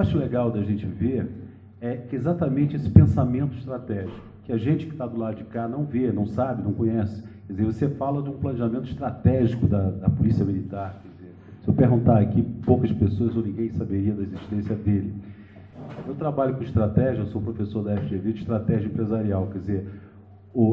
acho legal da gente ver é que exatamente esse pensamento estratégico, que a gente que está do lado de cá não vê, não sabe, não conhece. Quer dizer, você fala de um planejamento estratégico da Polícia Militar. Quer dizer, se eu perguntar aqui, poucas pessoas ou ninguém saberia da existência dele. Eu trabalho com estratégia, eu sou professor da FGV de estratégia empresarial, quer dizer,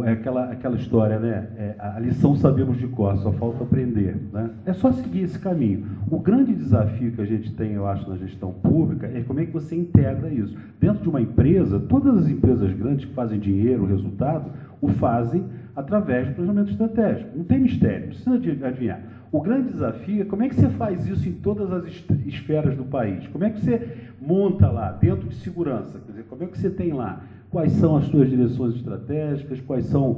é aquela história, né? A lição sabemos de cor, só falta aprender, né? É só seguir esse caminho. O grande desafio que a gente tem, eu acho, na gestão pública é como é que você integra isso. Dentro de uma empresa, todas as empresas grandes que fazem dinheiro, resultado, o fazem através do planejamento estratégico. Não tem mistério, não precisa adivinhar. O grande desafio é como é que você faz isso em todas as esferas do país. Como é que você monta lá, dentro de segurança, quer dizer, como é que você tem lá quais são as suas direções estratégicas, quais são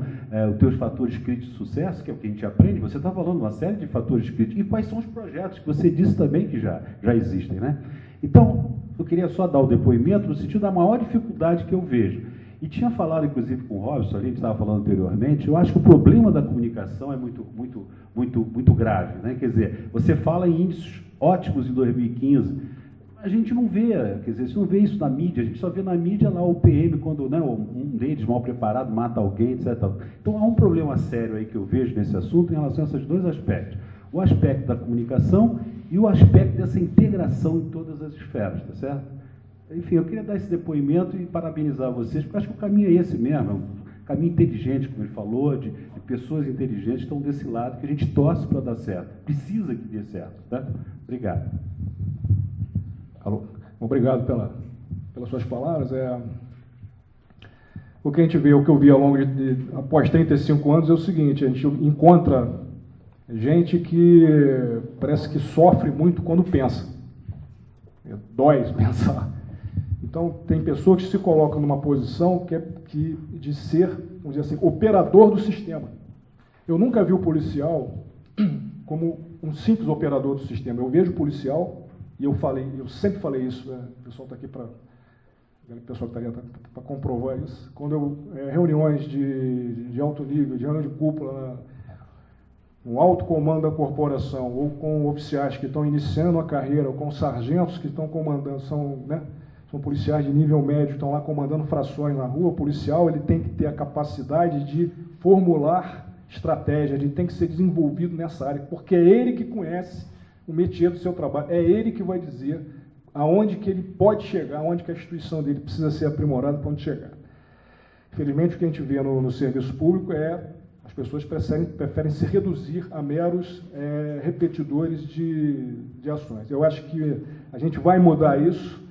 os teus fatores críticos de sucesso, que é o que a gente aprende. Você está falando uma série de fatores críticos, e quais são os projetos que você disse também que já existem, né? Então, eu queria só dar o depoimento no sentido da maior dificuldade que eu vejo. E tinha falado, inclusive, com o Robson, a gente estava falando anteriormente, eu acho que o problema da comunicação é muito grave, né? Quer dizer, você fala em índices ótimos em 2015, a gente não vê, quer dizer, você não vê isso na mídia, a gente só vê na mídia lá o PM, quando, né, um deles, mal preparado, mata alguém, etc. Então, há um problema sério aí que eu vejo nesse assunto em relação a esses dois aspectos. O aspecto da comunicação e o aspecto dessa integração em todas as esferas, tá certo? Enfim, eu queria dar esse depoimento e parabenizar vocês, porque eu acho que o caminho é esse mesmo, é um caminho inteligente, como ele falou, de pessoas inteligentes que estão desse lado, que a gente torce para dar certo, precisa que dê certo, tá? Obrigado. Alô. Obrigado pelas suas palavras. O que a gente vê, o que eu vi ao longo após 35 anos é o seguinte: a gente encontra gente que parece que sofre muito quando pensa. Dói pensar. Então, tem pessoas que se colocam numa posição de ser, vamos dizer assim, operador do sistema. Eu nunca vi o policial como um simples operador do sistema. Eu vejo o policial, e eu sempre falei isso, né? O pessoal está aqui para comprovar isso. Quando reuniões de alto nível, de reunião de cúpula, no alto comando da corporação, ou com oficiais que estão iniciando a carreira, ou com sargentos que estão comandando, são policiais de nível médio, estão lá comandando frações na rua. O policial ele tem que ter a capacidade de formular estratégias, ele tem que ser desenvolvido nessa área, porque é ele que conhece o métier do seu trabalho, é ele que vai dizer aonde que ele pode chegar, aonde que a instituição dele precisa ser aprimorada para onde chegar. Infelizmente, o que a gente vê no serviço público as pessoas preferem se reduzir a meros repetidores de ações. Eu acho que a gente vai mudar isso.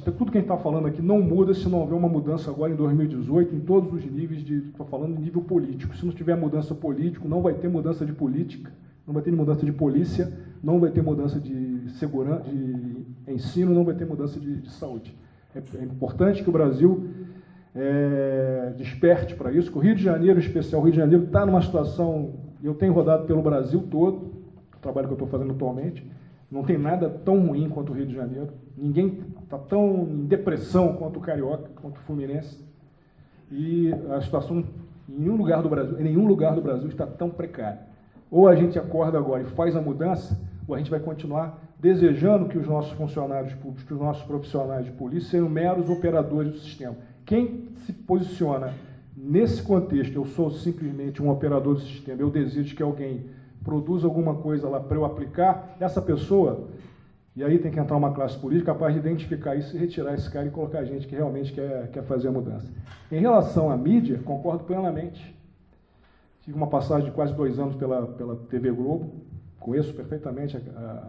Tudo que a gente está falando aqui não muda se não houver uma mudança agora em 2018, em todos os níveis, estou falando em nível político. Se não tiver mudança política, não vai ter mudança de política, não vai ter mudança de polícia, não vai ter mudança de segurança, de ensino, não vai ter mudança de saúde. É importante que o Brasil desperte para isso, que o Rio de Janeiro, em especial, o Rio de Janeiro está numa situação, eu tenho rodado pelo Brasil todo, o trabalho que eu estou fazendo atualmente, não tem nada tão ruim quanto o Rio de Janeiro, ninguém está tão em depressão quanto o Carioca, quanto o Fluminense, e a situação em nenhum lugar do Brasil está tão precária. Ou a gente acorda agora e faz a mudança, ou a gente vai continuar desejando que os nossos funcionários públicos, que os nossos profissionais de polícia sejam meros operadores do sistema. Quem se posiciona nesse contexto, eu sou simplesmente um operador do sistema, eu desejo que alguém produza alguma coisa lá para eu aplicar, essa pessoa, e aí tem que entrar uma classe política capaz de identificar isso e retirar esse cara e colocar gente que realmente quer fazer a mudança. Em relação à mídia, concordo plenamente. Tive uma passagem de quase 2 anos pela TV Globo, conheço perfeitamente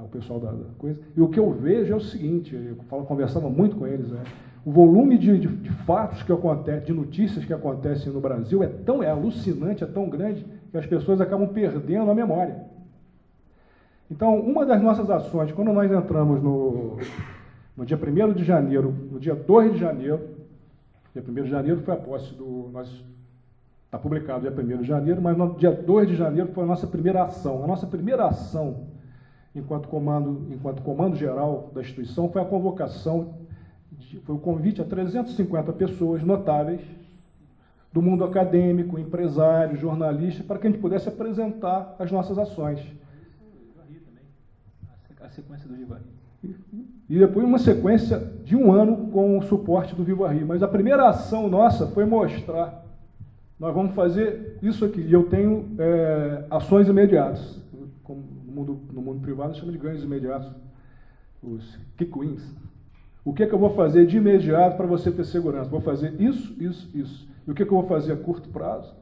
o pessoal da coisa, e o que eu vejo é o seguinte, conversava muito com eles, o volume de fatos que acontecem, de notícias que acontecem no Brasil é alucinante, é tão grande, que as pessoas acabam perdendo a memória. Então, uma das nossas ações, quando nós entramos no dia 1º de janeiro, no dia 2 de janeiro, dia 1º de janeiro foi a posse está publicado dia 1º de janeiro, mas no dia 2 de janeiro foi a nossa primeira ação. A nossa primeira ação, enquanto comando geral da instituição, foi a convocação, foi o convite a 350 pessoas notáveis do mundo acadêmico, empresários, jornalistas, para que a gente pudesse apresentar as nossas ações. A sequência do Givari. E depois uma sequência de 1 ano com o suporte do Viva Rio. Mas a primeira ação nossa foi mostrar, nós vamos fazer isso aqui, e eu tenho ações imediatas, como no mundo privado chama de ganhos imediatos, os quick wins. O que é que eu vou fazer de imediato para você ter segurança? Vou fazer isso, isso, isso. E o que é que eu vou fazer a curto prazo?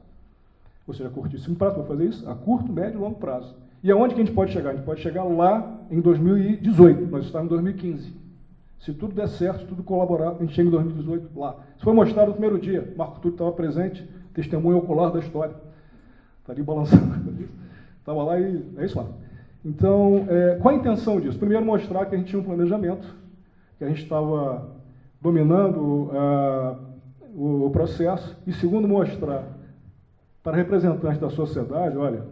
Ou seja, a curtíssimo prazo, vou fazer isso a curto, médio e longo prazo. E aonde que a gente pode chegar? A gente pode chegar lá em 2018, nós estamos em 2015. Se tudo der certo, se tudo colaborar, a gente chega em 2018 lá. Isso foi mostrado no primeiro dia, Marco Túlio estava presente, testemunho ocular da história. Está ali balançando. Estava lá e é isso lá. Então, qual a intenção disso? Primeiro, mostrar que a gente tinha um planejamento, que a gente estava dominando o processo. E segundo, mostrar para representantes da sociedade, olha,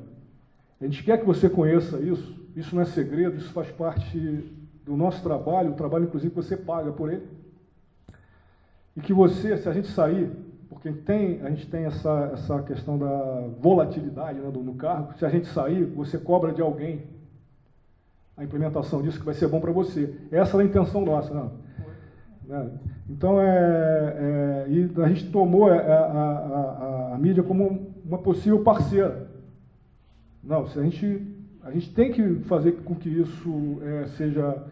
a gente quer que você conheça isso não é segredo, isso faz parte do nosso trabalho, o trabalho, inclusive, que você paga por ele. E que você, se a gente sair, porque a gente tem essa questão da volatilidade, né, no cargo, se a gente sair, você cobra de alguém a implementação disso, que vai ser bom para você. Essa é a intenção nossa, não? Né? Então, e a gente tomou a mídia como uma possível parceira. Não, se a gente tem que fazer com que isso seja,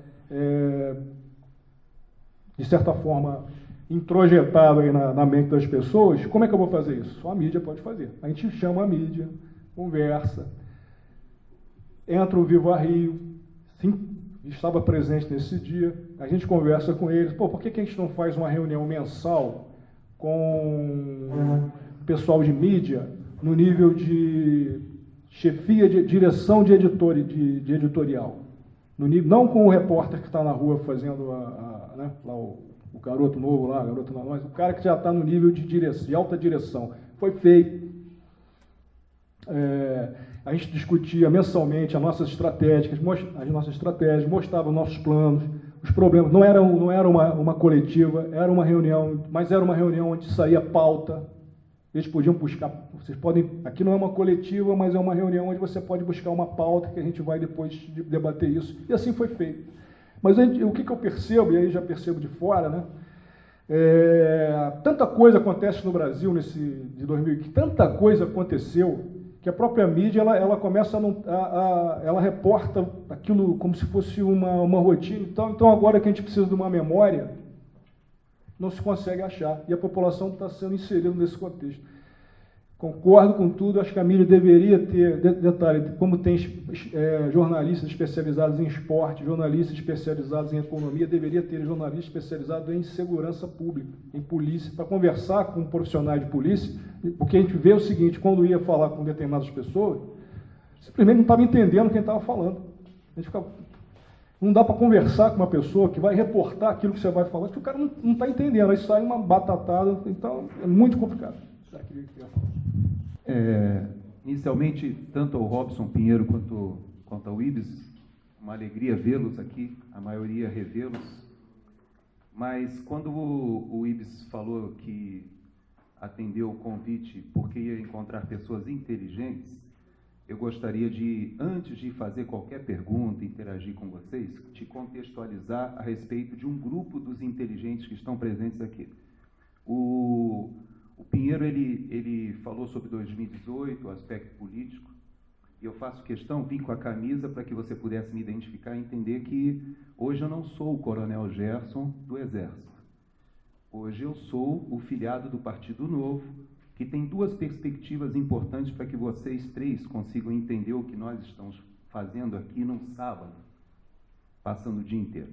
de certa forma, introjetado aí na mente das pessoas. Como é que eu vou fazer isso? Só a mídia pode fazer. A gente chama a mídia, conversa, entra o Viva Rio, sim, estava presente nesse dia, a gente conversa com eles. Por que a gente não faz uma reunião mensal com o pessoal de mídia no nível de chefia, de direção de editorial? No nível, não com o repórter que está na rua fazendo lá o garoto novo lá, garoto não, mas o cara que já está no nível de alta direção. Foi feito. A gente discutia mensalmente as nossas estratégias, mostrava os nossos planos, os problemas. Não era uma coletiva, era uma reunião, mas era uma reunião onde saía pauta. Eles podiam buscar, aqui não é uma coletiva, mas é uma reunião onde você pode buscar uma pauta que a gente vai depois debater isso. E assim foi feito. Mas o que eu percebo, e aí já percebo de fora, né? Tanta coisa acontece no Brasil de 2015, tanta coisa aconteceu, que a própria mídia ela começa ela reporta aquilo como se fosse uma rotina. Então agora que a gente precisa de uma memória, não se consegue achar, e a população está sendo inserida nesse contexto. Concordo com tudo, acho que a mídia deveria ter, detalhe, como tem jornalistas especializados em esporte, jornalistas especializados em economia, deveria ter jornalistas especializados em segurança pública, em polícia, para conversar com profissionais de polícia, porque a gente vê o seguinte, quando ia falar com determinadas pessoas, simplesmente não estava entendendo quem estava falando. A gente ficava... Não dá para conversar com uma pessoa que vai reportar aquilo que você vai falar, que o cara não está entendendo, aí sai uma batatada, então é muito complicado. Inicialmente, tanto ao Robson Pinheiro quanto ao Ibis, uma alegria vê-los aqui, a maioria revê-los, mas quando o Ibis falou que atendeu o convite porque ia encontrar pessoas inteligentes, eu gostaria de, antes de fazer qualquer pergunta, interagir com vocês, te contextualizar a respeito de um grupo dos inteligentes que estão presentes aqui. O Pinheiro, ele falou sobre 2018, o aspecto político, e eu faço questão, vim com a camisa para que você pudesse me identificar e entender que hoje eu não sou o Coronel Gerson do Exército. Hoje eu sou o filiado do Partido Novo, que tem duas perspectivas importantes para que vocês três consigam entender o que nós estamos fazendo aqui num sábado, passando o dia inteiro.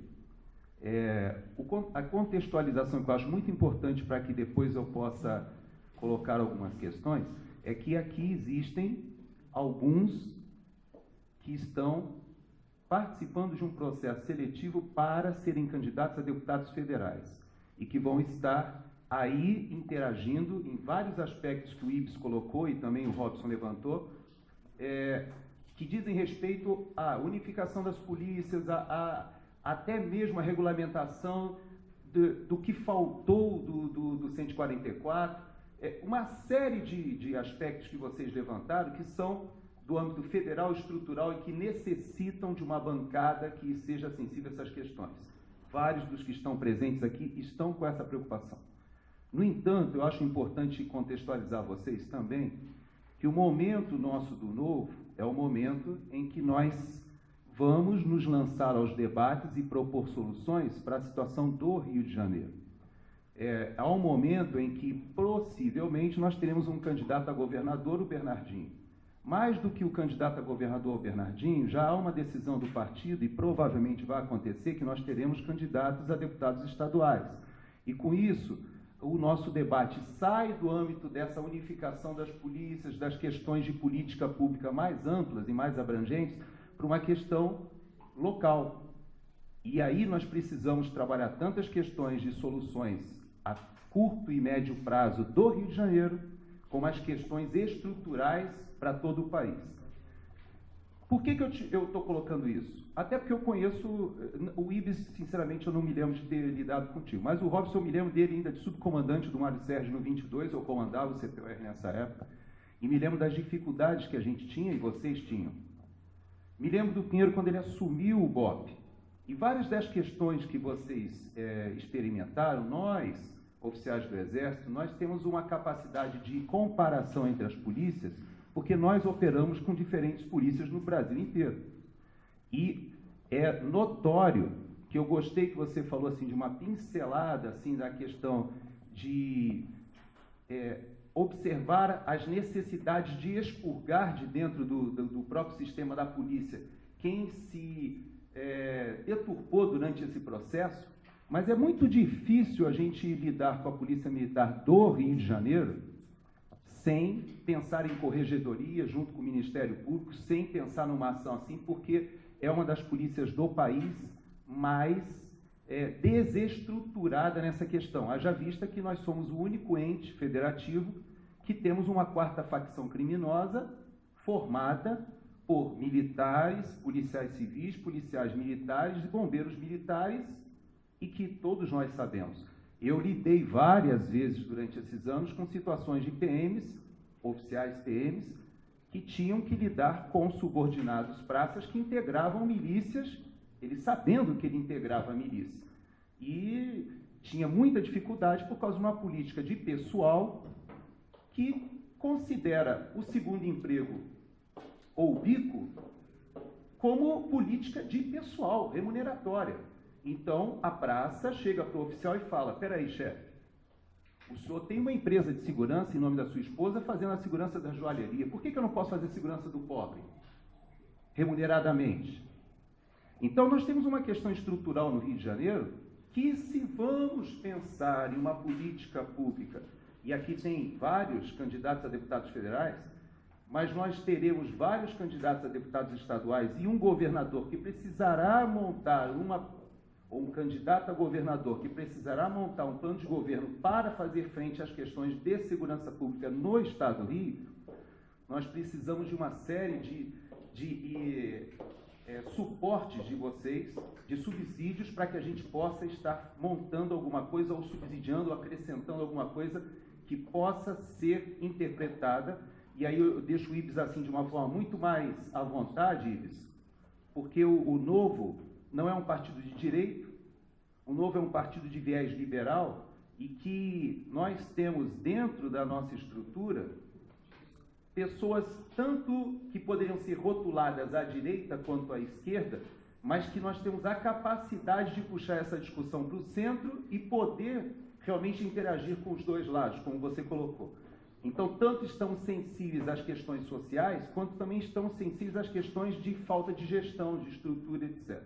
A contextualização que eu acho muito importante para que depois eu possa colocar algumas questões, é que aqui existem alguns que estão participando de um processo seletivo para serem candidatos a deputados federais e que vão estar aí interagindo em vários aspectos que o Ibis colocou e também o Robson levantou, que dizem respeito à unificação das polícias, até mesmo a regulamentação do que faltou do 144, uma série de aspectos que vocês levantaram que são do âmbito federal, estrutural e que necessitam de uma bancada que seja sensível a essas questões. Vários dos que estão presentes aqui estão com essa preocupação. No entanto, eu acho importante contextualizar vocês também que o momento nosso do Novo é o momento em que nós vamos nos lançar aos debates e propor soluções para a situação do Rio de Janeiro. Há um momento em que, possivelmente, nós teremos um candidato a governador, o Bernardinho. Mais do que o candidato a governador, o Bernardinho, já há uma decisão do partido, e provavelmente vai acontecer, que nós teremos candidatos a deputados estaduais. E, com isso, o nosso debate sai do âmbito dessa unificação das polícias, das questões de política pública mais amplas e mais abrangentes, para uma questão local. E aí nós precisamos trabalhar tantas questões de soluções a curto e médio prazo do Rio de Janeiro, como as questões estruturais para todo o país. Por que eu estou colocando isso? Até porque eu conheço o Ibis, sinceramente, eu não me lembro de ter lidado contigo, mas o Robson, eu me lembro dele ainda de subcomandante do Mário Sérgio no 22, eu comandava o CPUR nessa época, e me lembro das dificuldades que a gente tinha e vocês tinham. Me lembro do Pinheiro quando ele assumiu o BOP. E várias das questões que vocês experimentaram, nós, oficiais do Exército, nós temos uma capacidade de comparação entre as polícias, porque nós operamos com diferentes polícias no Brasil inteiro. E é notório que eu gostei que você falou assim, de uma pincelada assim, da questão de observar as necessidades de expurgar de dentro do próprio sistema da polícia quem se deturpou durante esse processo, mas é muito difícil a gente lidar com a Polícia Militar do Rio de Janeiro sem pensar em corregedoria junto com o Ministério Público, sem pensar numa ação assim, porque é uma das polícias do país mais desestruturada nessa questão. Haja vista que nós somos o único ente federativo que temos uma quarta facção criminosa formada por militares, policiais civis, policiais militares e bombeiros militares, e que todos nós sabemos. Eu lidei várias vezes durante esses anos com situações de PMs, oficiais PMs, que tinham que lidar com subordinados praças que integravam milícias, ele sabendo que ele integrava a milícia. E tinha muita dificuldade por causa de uma política de pessoal que considera o segundo emprego ou bico como política de pessoal, remuneratória. Então, a praça chega para o oficial e fala, peraí, chefe, o senhor tem uma empresa de segurança em nome da sua esposa fazendo a segurança da joalheria. Por que eu não posso fazer a segurança do pobre? Remuneradamente. Então, nós temos uma questão estrutural no Rio de Janeiro que, se vamos pensar em uma política pública, e aqui tem vários candidatos a deputados federais, mas nós teremos vários candidatos a deputados estaduais e um governador que precisará montar ou um candidato a governador que precisará montar um plano de governo para fazer frente às questões de segurança pública no Estado do Rio, nós precisamos de uma série de suportes de vocês, de subsídios, para que a gente possa estar montando alguma coisa ou subsidiando, ou acrescentando alguma coisa que possa ser interpretada. E aí eu deixo o Ibis assim de uma forma muito mais à vontade, Ibis, porque o Novo não é um partido de direito, o Novo é um partido de viés liberal, e que nós temos dentro da nossa estrutura pessoas tanto que poderiam ser rotuladas à direita quanto à esquerda, mas que nós temos a capacidade de puxar essa discussão para o centro e poder realmente interagir com os dois lados, como você colocou. Então, tanto estamos sensíveis às questões sociais, quanto também estamos sensíveis às questões de falta de gestão, de estrutura, etc.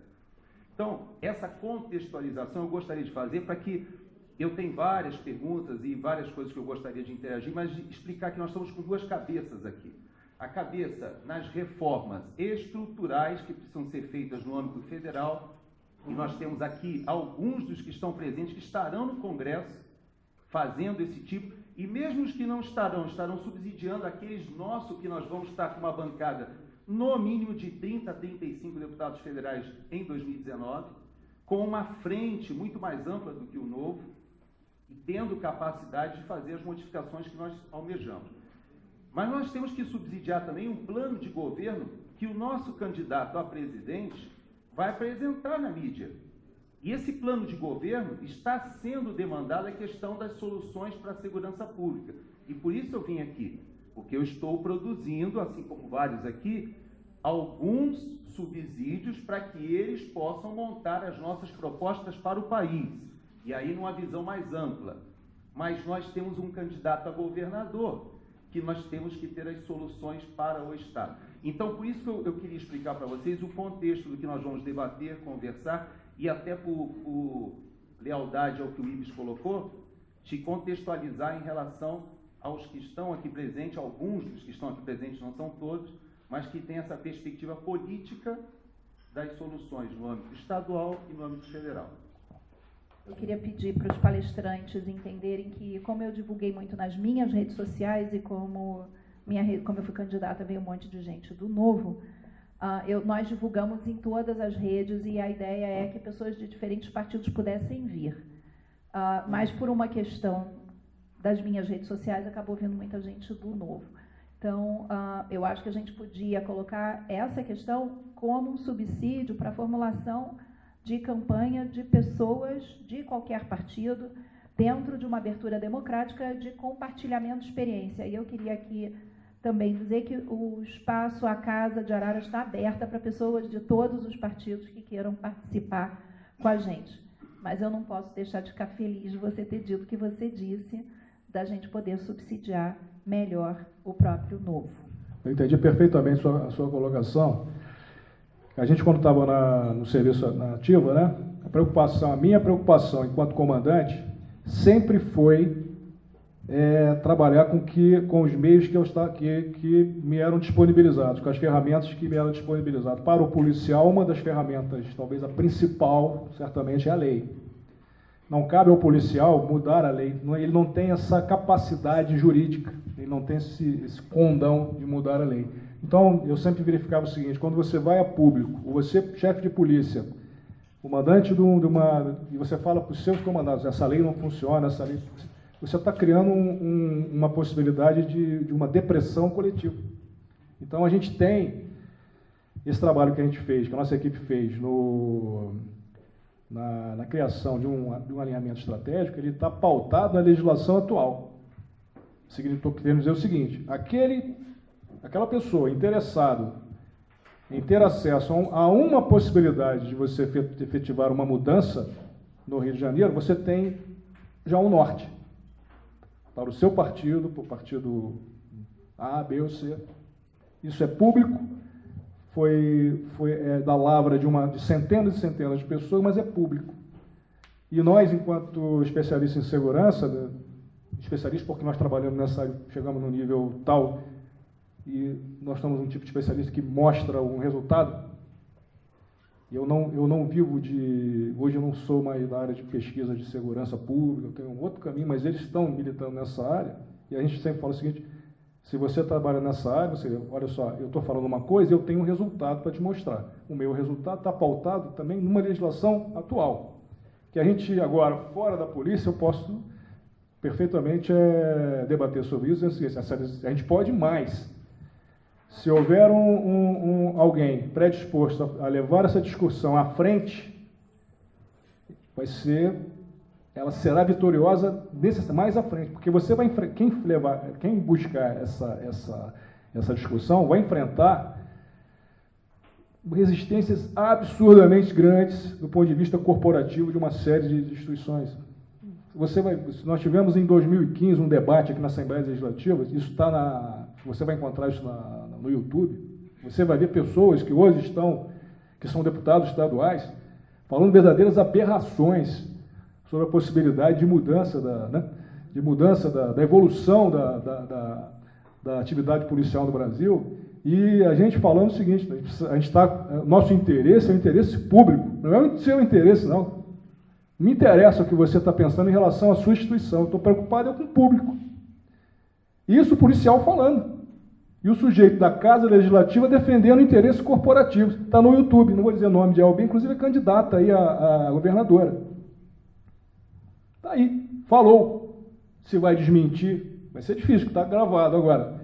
Então, essa contextualização eu gostaria de fazer para que eu tenho várias perguntas e várias coisas que eu gostaria de interagir, mas de explicar que nós estamos com duas cabeças aqui. A cabeça nas reformas estruturais que precisam ser feitas no âmbito federal, e nós temos aqui alguns dos que estão presentes que estarão no Congresso fazendo esse tipo, e mesmo os que não estarão subsidiando aqueles nossos que nós vamos estar com uma bancada no mínimo de 30 a 35 deputados federais em 2019, com uma frente muito mais ampla do que o Novo, e tendo capacidade de fazer as modificações que nós almejamos. Mas nós temos que subsidiar também um plano de governo que o nosso candidato a presidente vai apresentar na mídia. E esse plano de governo está sendo demandado a questão das soluções para a segurança pública. E por isso eu vim aqui, porque eu estou produzindo, assim como vários aqui, alguns subsídios para que eles possam montar as nossas propostas para o país. E aí numa visão mais ampla. Mas nós temos um candidato a governador, que nós temos que ter as soluções para o Estado. Então, por isso que eu queria explicar para vocês o contexto do que nós vamos debater, conversar, e até por lealdade ao que o Ibis colocou, te contextualizar em relação aos que estão aqui presentes, alguns dos que estão aqui presentes, não são todos, mas que têm essa perspectiva política das soluções no âmbito estadual e no âmbito federal. Eu queria pedir para os palestrantes entenderem que, como eu divulguei muito nas minhas redes sociais e como eu fui candidata, veio um monte de gente do Novo, nós divulgamos em todas as redes e a ideia é que pessoas de diferentes partidos pudessem vir. Mas por uma questão das minhas redes sociais, acabou vindo muita gente do Novo. Então, eu acho que a gente podia colocar essa questão como um subsídio para a formulação de campanha de pessoas de qualquer partido, dentro de uma abertura democrática de compartilhamento de experiência. E eu queria aqui também dizer que o espaço, a Casa de Arara está aberta para pessoas de todos os partidos que queiram participar com a gente. Mas eu não posso deixar de ficar feliz de você ter dito o que você disse, da gente poder subsidiar melhor o próprio Novo. Eu entendi perfeitamente a sua colocação. A gente, quando estava no serviço na ativa, né, a minha preocupação enquanto comandante sempre foi trabalhar com os meios que me eram disponibilizados, com as ferramentas que me eram disponibilizadas. Para o policial, uma das ferramentas, talvez a principal, certamente, é a lei. Não cabe ao policial mudar a lei, ele não tem essa capacidade jurídica, ele não tem esse condão de mudar a lei. Então, eu sempre verificava o seguinte: quando você vai a público, ou você, chefe de polícia, comandante e você fala para os seus comandados, essa lei não funciona, essa lei... Você está criando uma possibilidade de uma depressão coletiva. Então, a gente tem esse trabalho que a gente fez, que a nossa equipe fez na criação de um alinhamento estratégico, ele está pautado na legislação atual. Querendo dizer o seguinte: aquela pessoa interessada em ter acesso a uma possibilidade de você efetivar uma mudança no Rio de Janeiro, você tem já um norte para o seu partido, para o partido A, B ou C. Isso é público, foi da lavra de centenas e centenas de pessoas, mas é público. E nós, enquanto especialistas em segurança, especialistas porque nós trabalhamos nessa área, chegamos no nível tal, e nós somos um tipo de especialista que mostra um resultado. Eu não vivo hoje eu não sou mais da área de pesquisa de segurança pública, eu tenho um outro caminho, mas eles estão militando nessa área, e a gente sempre fala o seguinte: se você trabalha nessa área, olha só, eu estou falando uma coisa e eu tenho um resultado para te mostrar. O meu resultado está pautado também numa legislação atual, que a gente agora, fora da polícia, eu posso perfeitamente debater sobre isso. A gente pode mais. Se houver alguém predisposto a levar essa discussão à frente, ela será vitoriosa mais à frente, porque quem buscar essa discussão vai enfrentar resistências absurdamente grandes do ponto de vista corporativo de uma série de instituições. Nós tivemos em 2015 um debate aqui na Assembleia Legislativa, isso está você vai encontrar isso no YouTube, você vai ver pessoas que hoje que são deputados estaduais, falando verdadeiras aberrações sobre a possibilidade de mudança da evolução da atividade policial no Brasil, e a gente falando o seguinte: nosso interesse é o interesse público, não é o seu interesse, não. Me interessa o que você está pensando em relação à sua instituição, eu estou preocupado com o público. Isso o policial falando. E o sujeito da Casa Legislativa defendendo interesses corporativos. Está no YouTube, não vou dizer o nome de alguém, inclusive é candidata aí a governadora. Está aí, falou. Se vai desmentir, vai ser difícil, que está gravado agora.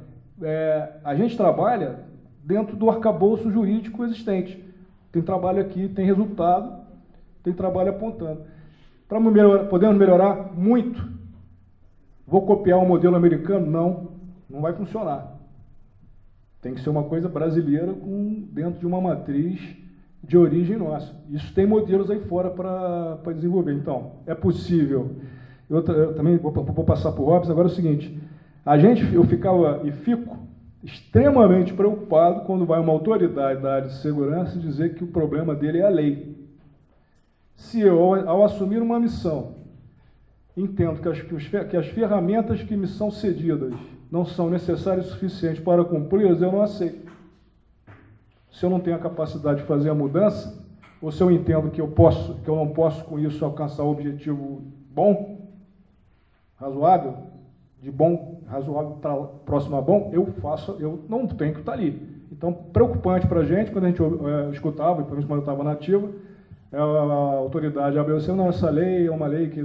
a gente trabalha dentro do arcabouço jurídico existente. Tem trabalho aqui, tem resultado, tem trabalho apontando. Podemos melhorar? Muito. Vou copiar um modelo americano? Não vai funcionar. Tem que ser uma coisa brasileira dentro de uma matriz de origem nossa. Isso tem modelos aí fora para desenvolver. Então, é possível. Eu também vou passar para o Robson. Agora é o seguinte, eu ficava e fico extremamente preocupado quando vai uma autoridade da área de segurança dizer que o problema dele é a lei. Se eu, ao assumir uma missão, entendo que as ferramentas que me são cedidas não são necessárias o suficiente para cumpri-las, eu não aceito. Se eu não tenho a capacidade de fazer a mudança, ou se eu entendo que eu não posso com isso alcançar o objetivo bom, razoável, razoável próximo a bom, eu não tenho que estar ali. Então, preocupante para a gente, quando a gente escutava, principalmente quando eu estava na ativa, a autoridade abriu assim, não, essa lei é uma lei que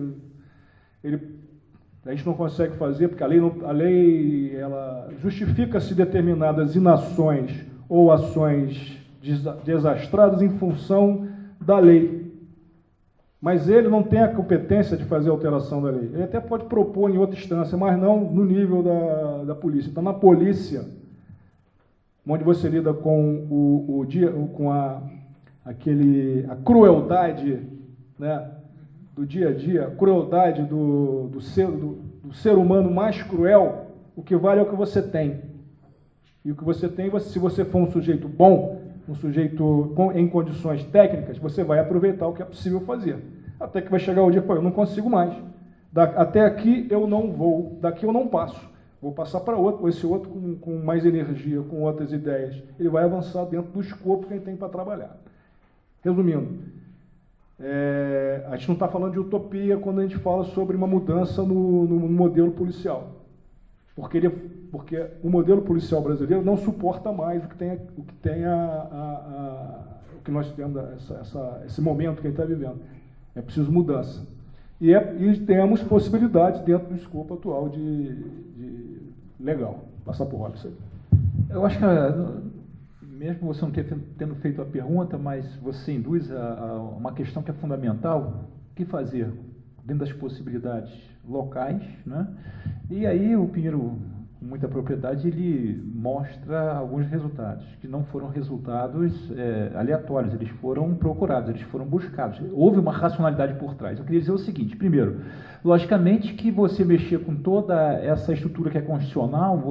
a gente não consegue fazer, porque a lei ela justifica-se determinadas inações ou ações desastradas em função da lei. Mas ele não tem a competência de fazer a alteração da lei. Ele até pode propor em outra instância, mas não no nível da polícia. Então, na polícia, onde você lida com a crueldade, né, do dia a dia, a crueldade do ser humano mais cruel, o que vale é o que você tem. E o que você tem, se você for um sujeito bom, um sujeito em condições técnicas, você vai aproveitar o que é possível fazer. Até que vai chegar o dia que eu não consigo mais. Até aqui eu não vou, daqui eu não passo. Vou passar para outro, esse outro com mais energia, com outras ideias. Ele vai avançar dentro do escopo que ele tem para trabalhar. Resumindo, a gente não está falando de utopia quando a gente fala sobre uma mudança no modelo policial. Porque o modelo policial brasileiro não suporta mais o que nós temos, esse momento que a gente está vivendo. É preciso mudança. E temos possibilidades dentro do escopo atual de legal. Passar por Robson. Eu acho que, mesmo você não tendo feito a pergunta, mas você induz a uma questão que é fundamental, o que fazer dentro das possibilidades locais, né? E aí o Pinheiro, com muita propriedade, ele mostra alguns resultados, que não foram resultados aleatórios, eles foram procurados, eles foram buscados. Houve uma racionalidade por trás. Eu queria dizer o seguinte, primeiro, logicamente que você mexer com toda essa estrutura que é constitucional,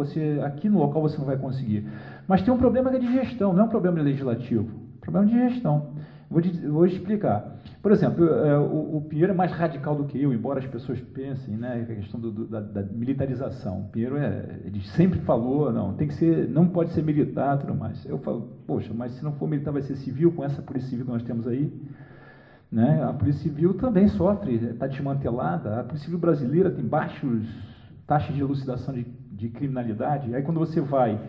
aqui no local você não vai conseguir. Mas tem um problema que é de gestão, não é um problema legislativo, é um problema de gestão. Vou explicar. Por exemplo, o Pinheiro é mais radical do que eu, embora as pessoas pensem, né, a questão da militarização. O Pinheiro ele sempre falou, não pode ser militar, tudo mais. Eu falo, poxa, mas se não for militar vai ser civil, com essa polícia civil que nós temos aí, né? A polícia civil também sofre, está desmantelada. A polícia civil brasileira tem baixas taxas de elucidação de criminalidade. Aí quando você vai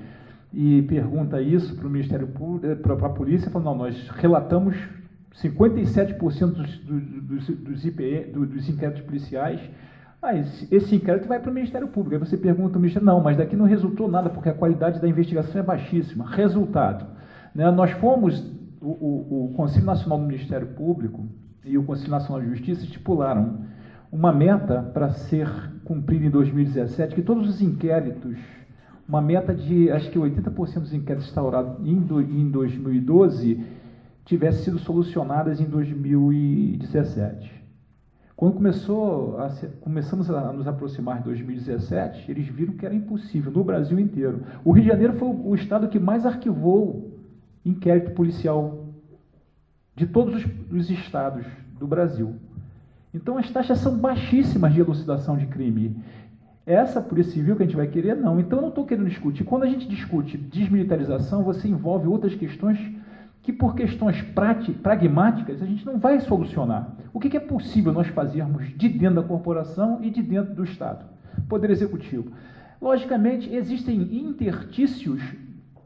e pergunta isso para o Ministério Público, para a polícia, fala, não, nós relatamos 57% dos inquéritos policiais, esse inquérito vai para o Ministério Público. Aí você pergunta ao Ministério, não, mas daqui não resultou nada, porque a qualidade da investigação é baixíssima. Resultado, né, nós fomos, o Conselho Nacional do Ministério Público e o Conselho Nacional de Justiça estipularam uma meta para ser cumprida em 2017, que todos os inquéritos, uma meta de, acho que 80% dos inquéritos instaurados em 2012 tivessem sido solucionadas em 2017. Quando começamos a nos aproximar de 2017, eles viram que era impossível, no Brasil inteiro. O Rio de Janeiro foi o estado que mais arquivou inquérito policial de todos os estados do Brasil. Então, as taxas são baixíssimas de elucidação de crime. Essa Polícia Civil que a gente vai querer, não. Então, eu não estou querendo discutir. Quando a gente discute desmilitarização, você envolve outras questões que, por questões pragmáticas, a gente não vai solucionar. O que é possível nós fazermos de dentro da corporação e de dentro do Estado? Poder Executivo. Logicamente, existem interstícios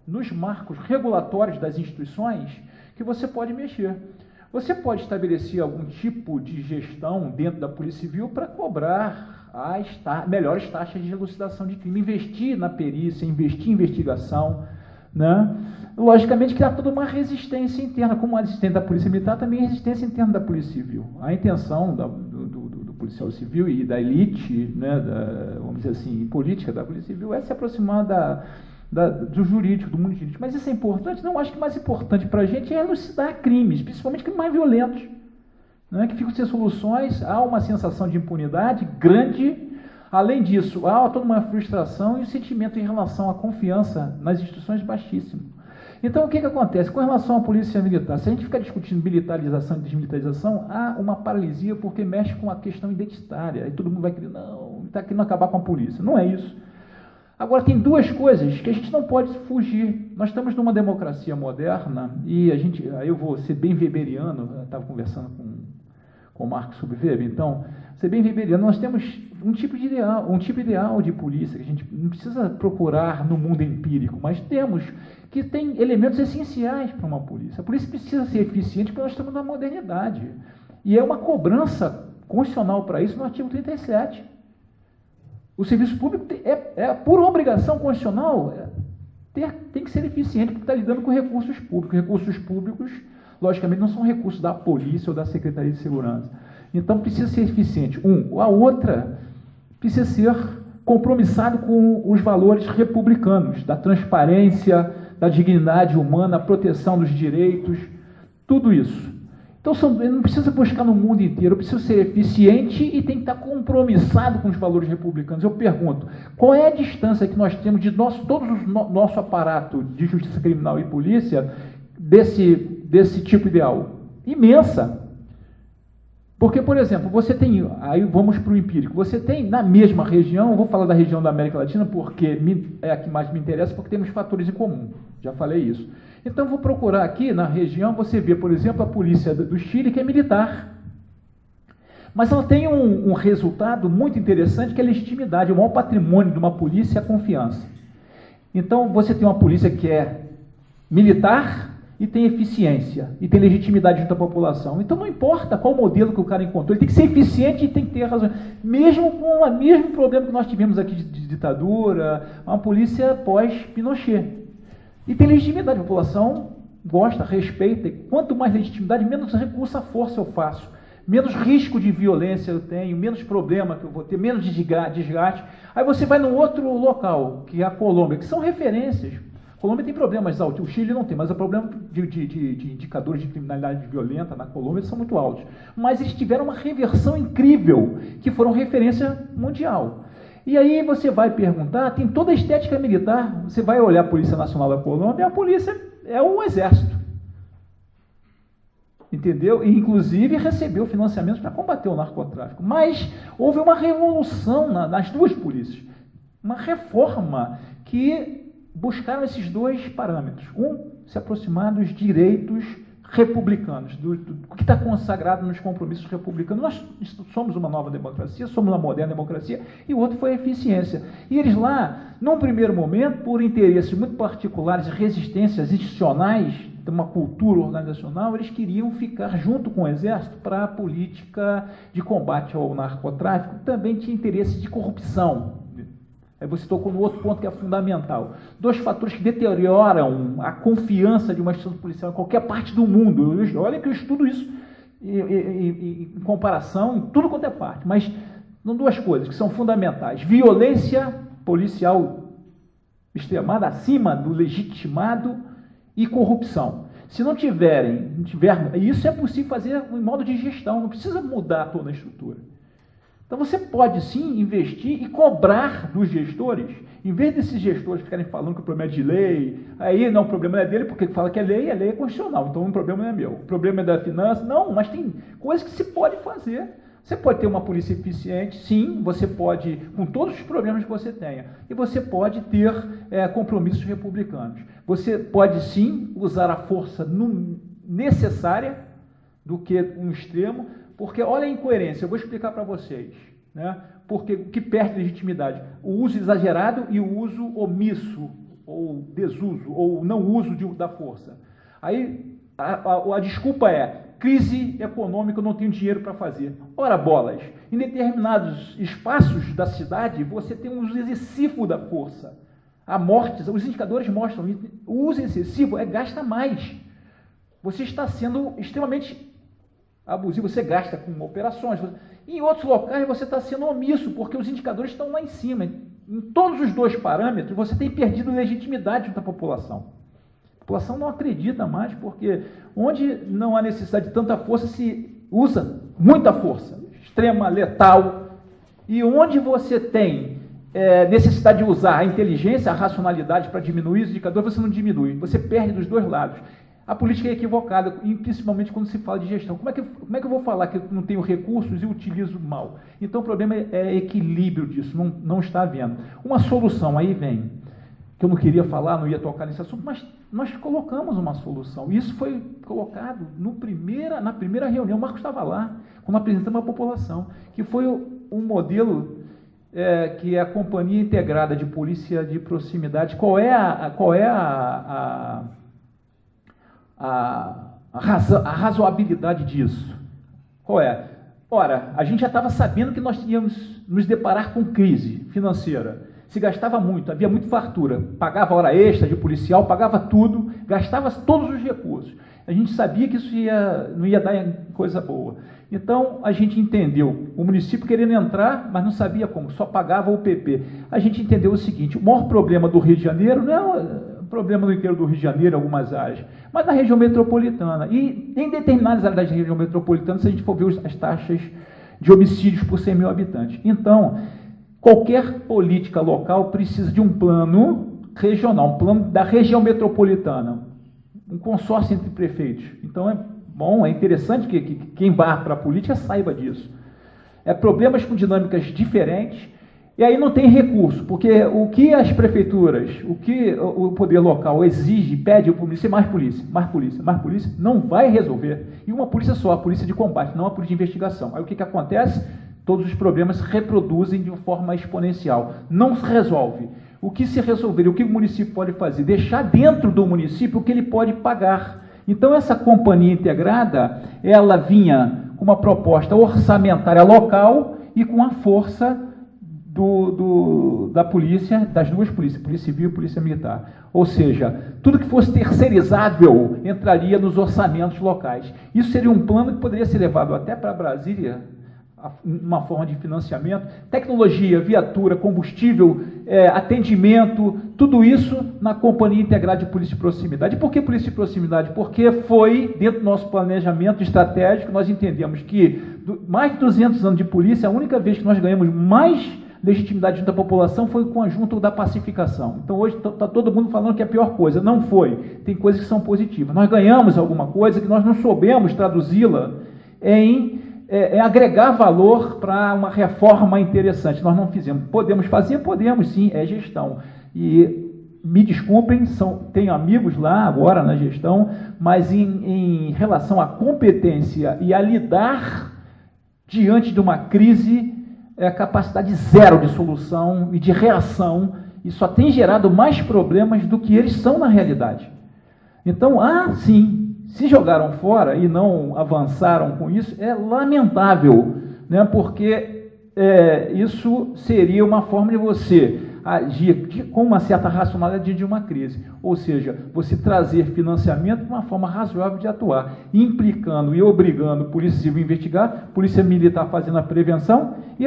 nos marcos regulatórios das instituições que você pode mexer. Você pode estabelecer algum tipo de gestão dentro da Polícia Civil para cobrar melhores taxas de elucidação de crime, investir na perícia, investir em investigação, né? Logicamente criar toda uma resistência interna, como a resistência da Polícia Militar, também a resistência interna da Polícia Civil. A intenção do policial civil e da elite, né, vamos dizer assim, política da Polícia Civil é se aproximar do jurídico, do mundo jurídico. Mas isso é importante? Não, acho que o mais importante para a gente é elucidar crimes, principalmente crimes mais violentos, né, que ficam sem soluções, há uma sensação de impunidade grande. Além disso, há toda uma frustração e um sentimento em relação à confiança nas instituições baixíssimo. Então, o que acontece? Com relação à Polícia Militar, se a gente ficar discutindo militarização e desmilitarização, há uma paralisia porque mexe com a questão identitária. Aí todo mundo vai querer, não, está querendo acabar com a polícia. Não é isso. Agora, tem duas coisas que a gente não pode fugir. Nós estamos numa democracia moderna e aí eu vou ser bem weberiano, eu estava conversando com o Marcos sobre Weber, então, ser bem weberiano, nós temos um tipo ideal de polícia, que a gente não precisa procurar no mundo empírico, mas temos que tem elementos essenciais para uma polícia. A polícia precisa ser eficiente porque nós estamos na modernidade. E é uma cobrança constitucional para isso no artigo 37. O serviço público por obrigação constitucional, tem que ser eficiente porque está lidando com recursos públicos. Recursos públicos, logicamente, não são recursos da polícia ou da Secretaria de Segurança. Então, precisa ser eficiente. A outra precisa ser compromissado com os valores republicanos, da transparência, da dignidade humana, a proteção dos direitos, tudo isso. Então, não precisa buscar no mundo inteiro, precisa ser eficiente e tem que estar compromissado com os valores republicanos. Eu pergunto, qual é a distância que nós temos de todo o nosso aparato de justiça criminal e polícia desse tipo ideal? Imensa. Porque, por exemplo, você tem, aí vamos para o empírico, você tem na mesma região, eu vou falar da região da América Latina porque é a que mais me interessa, porque temos fatores em comum, já falei isso. Então, eu vou procurar aqui na região, você vê, por exemplo, a polícia do Chile, que é militar. Mas ela tem um resultado muito interessante, que é a legitimidade. O maior patrimônio de uma polícia é a confiança. Então, você tem uma polícia que é militar e tem eficiência, e tem legitimidade junto à população. Então, não importa qual modelo que o cara encontrou, ele tem que ser eficiente e tem que ter razão. Mesmo com o mesmo problema que nós tivemos aqui de ditadura, uma polícia pós-Pinochet. E tem legitimidade, a população gosta, respeita, e quanto mais legitimidade, menos recurso à força eu faço, menos risco de violência eu tenho, menos problema que eu vou ter, menos desgaste. Aí você vai num outro local, que é a Colômbia, que são referências. A Colômbia tem problemas altos, o Chile não tem, mas o problema de indicadores de criminalidade violenta na Colômbia são muito altos. Mas eles tiveram uma reversão incrível, que foram referência mundial. E aí você vai perguntar, tem toda a estética militar, você vai olhar a Polícia Nacional da Colômbia, a polícia é um exército. Entendeu? E, inclusive, recebeu financiamentos para combater o narcotráfico. Mas houve uma revolução nas duas polícias, uma reforma que buscaram esses dois parâmetros. Se aproximar dos direitos republicanos, do que está consagrado nos compromissos republicanos. Nós somos uma nova democracia, somos uma moderna democracia, e o outro foi a eficiência. E eles lá, num primeiro momento, por interesses muito particulares e resistências institucionais, de uma cultura organizacional, eles queriam ficar junto com o Exército para a política de combate ao narcotráfico, também tinha interesse de corrupção. Aí você tocou no outro ponto que é fundamental. Dois fatores que deterioram a confiança de uma instituição policial em qualquer parte do mundo. Olha que eu estudo isso em comparação em tudo quanto é parte. Mas são duas coisas que são fundamentais. Violência policial extremada, acima do legitimado, e corrupção. Se não tiver, isso é possível fazer em modo de gestão, não precisa mudar toda a estrutura. Então, você pode, sim, investir e cobrar dos gestores, em vez desses gestores ficarem falando que o problema é de lei, aí não, o problema não é dele, porque fala que a lei é constitucional, então o problema não é meu. O problema é da finança, não, mas tem coisas que se pode fazer. Você pode ter uma polícia eficiente, sim, você pode, com todos os problemas que você tenha, e você pode ter compromissos republicanos. Você pode, sim, usar a força necessária do que um extremo, porque olha a incoerência, eu vou explicar para vocês, né? Porque o que perde legitimidade? O uso exagerado e o uso omisso, ou desuso, ou não uso da força. Aí a desculpa é, crise econômica, eu não tenho dinheiro para fazer. Ora bolas, em determinados espaços da cidade, você tem um uso excessivo da força. A morte, os indicadores mostram, o uso excessivo gasta mais. Você está sendo extremamente abusivo, você gasta com operações. Em outros locais você está sendo omisso, porque os indicadores estão lá em cima. Em todos os dois parâmetros, você tem perdido legitimidade da população. A população não acredita mais, porque onde não há necessidade de tanta força, se usa muita força, extrema, letal. E onde você tem necessidade de usar a inteligência, a racionalidade para diminuir os indicadores, você não diminui, você perde dos dois lados. A política é equivocada, principalmente quando se fala de gestão. Como é que eu vou falar que eu não tenho recursos e utilizo mal? Então o problema é equilíbrio disso, não está havendo. Uma solução aí vem, que eu não queria falar, não ia tocar nesse assunto, mas nós colocamos uma solução. Isso foi colocado na primeira reunião, o Marcos estava lá, quando apresentamos a população, que foi um modelo que é a Companhia Integrada de Polícia de Proximidade. Qual é a razoabilidade disso? Qual é? Ora, a gente já estava sabendo que nós íamos nos deparar com crise financeira. Se gastava muito, havia muita fartura, pagava hora extra de policial, pagava tudo, gastava todos os recursos. A gente sabia que isso não ia dar coisa boa. Então, a gente entendeu, o município querendo entrar, mas não sabia como, só pagava o PP. A gente entendeu o seguinte, o maior problema do Rio de Janeiro não é problema no interior do Rio de Janeiro, em algumas áreas, mas na região metropolitana. E em determinadas áreas da região metropolitana, se a gente for ver as taxas de homicídios por 100 mil habitantes. Então, qualquer política local precisa de um plano regional, um plano da região metropolitana, um consórcio entre prefeitos. Então, é bom, é interessante que quem vá para a política saiba disso. Problemas com dinâmicas diferentes. E aí não tem recurso, porque o que as prefeituras, o que o poder local exige, pede para o município, mais polícia, não vai resolver. E uma polícia só, a polícia de combate, não a polícia de investigação. Aí o que acontece? Todos os problemas se reproduzem de uma forma exponencial. Não se resolve. O que se resolver, o que o município pode fazer? Deixar dentro do município o que ele pode pagar. Então essa companhia integrada, ela vinha com uma proposta orçamentária local e com a força da polícia, das duas polícias, Polícia Civil e Polícia Militar. Ou seja, tudo que fosse terceirizável entraria nos orçamentos locais. Isso seria um plano que poderia ser levado até para Brasília, uma forma de financiamento, tecnologia, viatura, combustível, atendimento, tudo isso na Companhia Integrada de Polícia de Proximidade. E por que Polícia de Proximidade? Porque foi, dentro do nosso planejamento estratégico, nós entendemos que mais de 200 anos de polícia, a única vez que nós ganhamos mais legitimidade junto à população foi com a junta da pacificação. Então hoje está todo mundo falando que é a pior coisa. Não foi. Tem coisas que são positivas. Nós ganhamos alguma coisa que nós não soubemos traduzi-la em agregar valor para uma reforma interessante. Nós não fizemos. Podemos fazer? Podemos, sim. É gestão. E me desculpem, tenho amigos lá agora na gestão, mas em relação à competência e a lidar diante de uma crise, capacidade zero de solução e de reação, e só tem gerado mais problemas do que eles são na realidade. Então, sim, se jogaram fora e não avançaram com isso, é lamentável, né? Porque isso seria uma forma de você agir com uma certa racionalidade de uma crise, ou seja, você trazer financiamento de uma forma razoável de atuar, implicando e obrigando Polícia Civil a investigar, Polícia Militar fazendo a prevenção e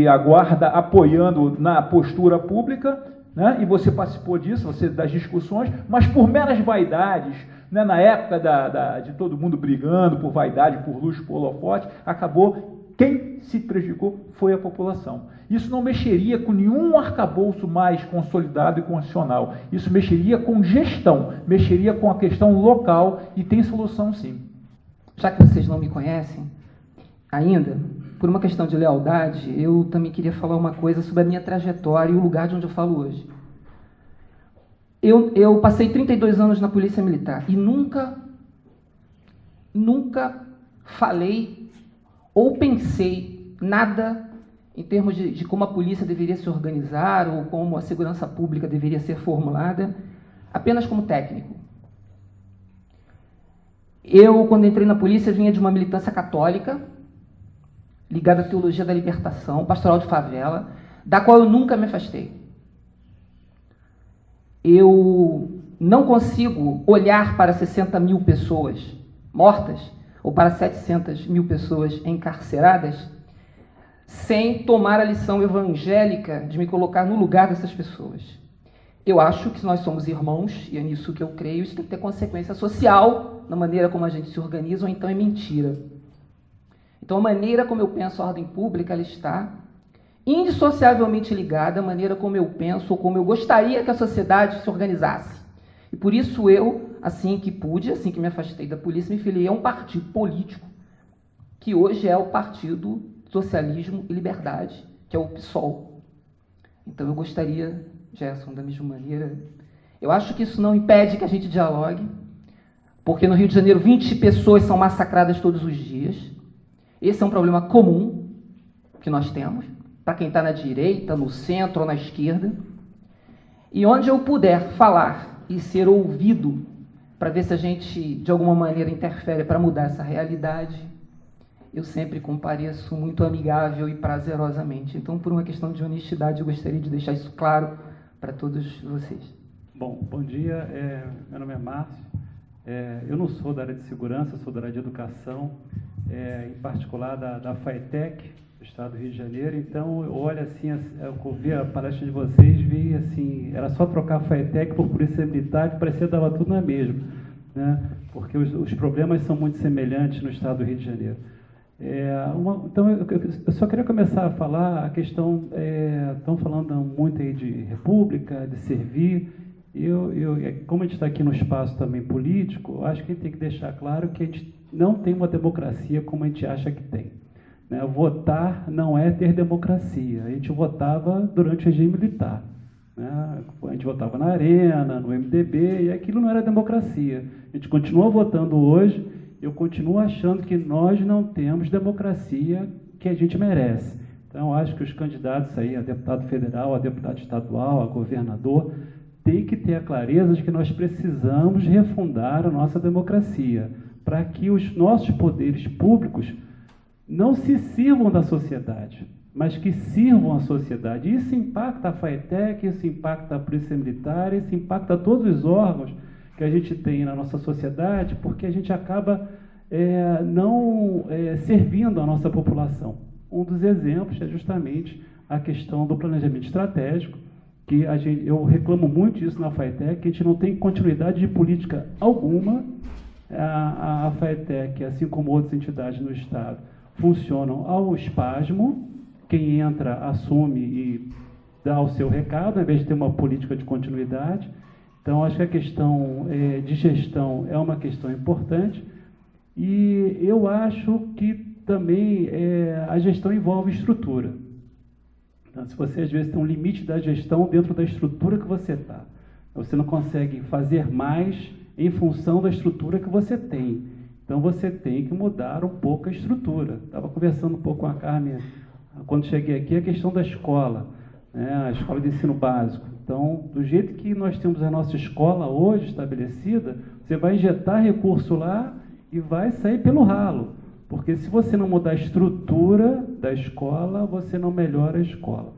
a Guarda apoiando na postura pública, né? E você participou disso, das discussões, mas por meras vaidades, né? Na época de todo mundo brigando por vaidade, por luxo, por holofote, acabou, quem se prejudicou foi a população. Isso não mexeria com nenhum arcabouço mais consolidado e constitucional. Isso mexeria com gestão, mexeria com a questão local e tem solução sim. Já que vocês não me conhecem ainda, por uma questão de lealdade, eu também queria falar uma coisa sobre a minha trajetória e o lugar de onde eu falo hoje. Eu passei 32 anos na Polícia Militar e nunca falei ou pensei nada em termos de como a polícia deveria se organizar ou como a segurança pública deveria ser formulada, apenas como técnico. Eu, quando entrei na polícia, vinha de uma militância católica, ligada à teologia da libertação, pastoral de favela, da qual eu nunca me afastei. Eu não consigo olhar para 60 mil pessoas mortas ou para 700 mil pessoas encarceradas sem tomar a lição evangélica de me colocar no lugar dessas pessoas. Eu acho que nós somos irmãos, e é nisso que eu creio, isso tem que ter consequência social na maneira como a gente se organiza, ou então é mentira. Então, a maneira como eu penso a ordem pública, ela está indissociavelmente ligada à maneira como eu penso, ou como eu gostaria que a sociedade se organizasse. E por isso eu, assim que pude, assim que me afastei da polícia, me filiei a um partido político, que hoje é o Partido Socialismo e Liberdade, que é o PSOL. Então eu gostaria, Gerson, da mesma maneira, eu acho que isso não impede que a gente dialogue, porque no Rio de Janeiro 20 pessoas são massacradas todos os dias. Esse é um problema comum que nós temos, para quem está na direita, no centro ou na esquerda. E onde eu puder falar e ser ouvido para ver se a gente, de alguma maneira, interfere para mudar essa realidade, eu sempre compareço muito amigável e prazerosamente. Então, por uma questão de honestidade, eu gostaria de deixar isso claro para todos vocês. Bom dia. Meu nome é Márcio. Eu não sou da área de segurança, sou da área de educação, em particular da FATEC, do Estado do Rio de Janeiro. Então, eu olho assim, eu ouvi a palestra de vocês, vi assim, era só trocar a FATEC por polícia militar, que parecia que dava tudo na mesma, né? Porque os problemas são muito semelhantes no Estado do Rio de Janeiro. Então, eu só queria começar a falar a questão, estão falando muito aí de república, de servir. Como a gente está aqui no espaço também político, acho que a gente tem que deixar claro que a gente não tem uma democracia como a gente acha que tem, né? Votar não é ter democracia. A gente votava durante o regime militar, né? A gente votava na Arena, no MDB, e aquilo não era democracia. A gente continua votando hoje. Eu continuo achando que nós não temos democracia que a gente merece. Então, acho que os candidatos aí, a deputado federal, a deputado estadual, a governador, têm que ter a clareza de que nós precisamos refundar a nossa democracia, para que os nossos poderes públicos não se sirvam da sociedade, mas que sirvam a sociedade. Isso impacta a FATEC, isso impacta a Polícia Militar, isso impacta todos os órgãos que a gente tem na nossa sociedade, porque a gente acaba não servindo a nossa população. Um dos exemplos é justamente a questão do planejamento estratégico, que eu reclamo muito disso na FATEC, que a gente não tem continuidade de política alguma. A FATEC, assim como outras entidades no Estado, funcionam ao espasmo. Quem entra assume e dá o seu recado, ao invés de ter uma política de continuidade. Então, acho que a questão de gestão é uma questão importante, e eu acho que também a gestão envolve estrutura. Então, se você, às vezes, tem um limite da gestão dentro da estrutura que você está, você não consegue fazer mais em função da estrutura que você tem. Então, você tem que mudar um pouco a estrutura. Estava conversando um pouco com a Carmen, quando cheguei aqui, a questão da escola, né, a escola de ensino básico. Então, do jeito que nós temos a nossa escola hoje estabelecida, você vai injetar recurso lá e vai sair pelo ralo. Porque se você não mudar a estrutura da escola, você não melhora a escola.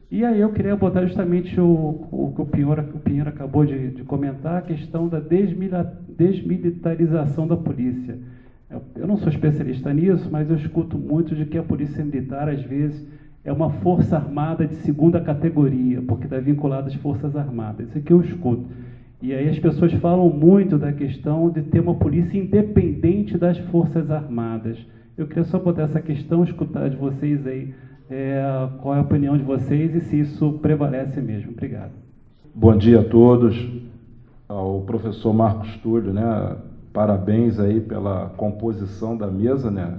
E aí eu queria botar justamente o que o Pinheiro acabou de comentar, a questão da desmilitarização da polícia. Eu não sou especialista nisso, mas eu escuto muito de que a polícia militar, às vezes, é uma força armada de segunda categoria, porque está vinculada às forças armadas. Isso aqui eu escuto. E aí as pessoas falam muito da questão de ter uma polícia independente das forças armadas. Eu queria só botar essa questão, escutar de vocês aí, qual é a opinião de vocês e se isso prevalece mesmo. Obrigado. Bom dia a todos. Ao professor Marcos Túlio, né? Parabéns aí pela composição da mesa, né?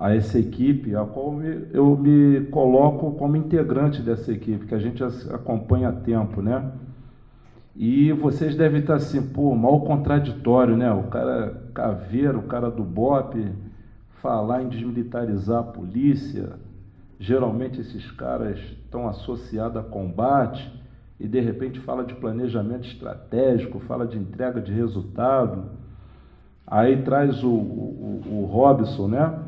A essa equipe, a qual eu me coloco como integrante dessa equipe, que a gente acompanha há tempo, né? E vocês devem estar assim, mal contraditório, né? O cara caveiro, o cara do BOPE, falar em desmilitarizar a polícia. Geralmente esses caras estão associados a combate e de repente fala de planejamento estratégico, fala de entrega de resultado. Aí traz o Robson, né,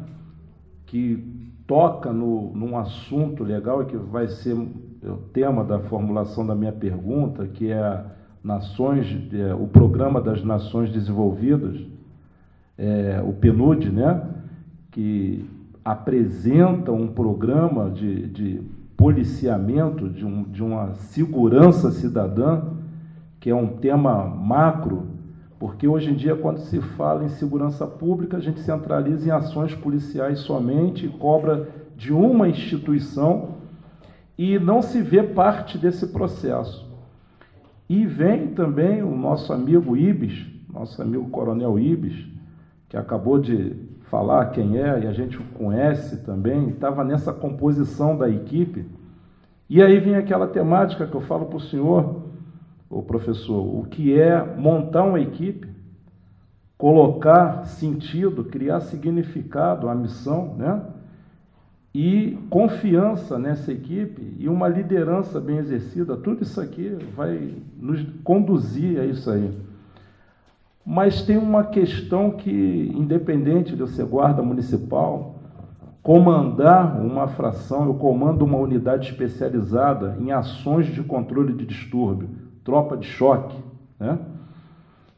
que toca num assunto legal e que vai ser o tema da formulação da minha pergunta, que é o Programa das Nações Desenvolvidas, o PNUD, né, que apresenta um programa de policiamento, de uma segurança cidadã, que é um tema macro, porque hoje em dia, quando se fala em segurança pública, a gente centraliza em ações policiais somente, cobra de uma instituição e não se vê parte desse processo. E vem também o nosso amigo Ibis, nosso amigo Coronel Ibis, que acabou de falar quem é, e a gente o conhece também, estava nessa composição da equipe. E aí vem aquela temática que eu falo para o senhor, o professor, o que é montar uma equipe, colocar sentido, criar significado à missão, né? E confiança nessa equipe e uma liderança bem exercida, tudo isso aqui vai nos conduzir a isso aí. Mas tem uma questão que, independente de eu ser guarda municipal, comandar uma fração, eu comando uma unidade especializada em ações de controle de distúrbio, tropa de choque, né?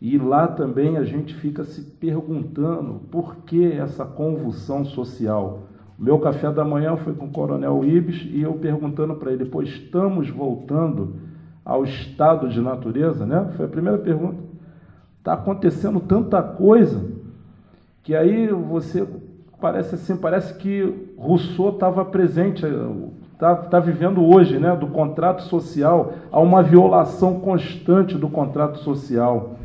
E lá também a gente fica se perguntando por que essa convulsão social. O meu café da manhã foi com o Coronel Ibis e eu perguntando para ele, pois estamos voltando ao estado de natureza, né? Foi a primeira pergunta. Está acontecendo tanta coisa que aí você parece que Rousseau estava presente, está vivendo hoje, né, do contrato social, há uma violação constante do contrato social,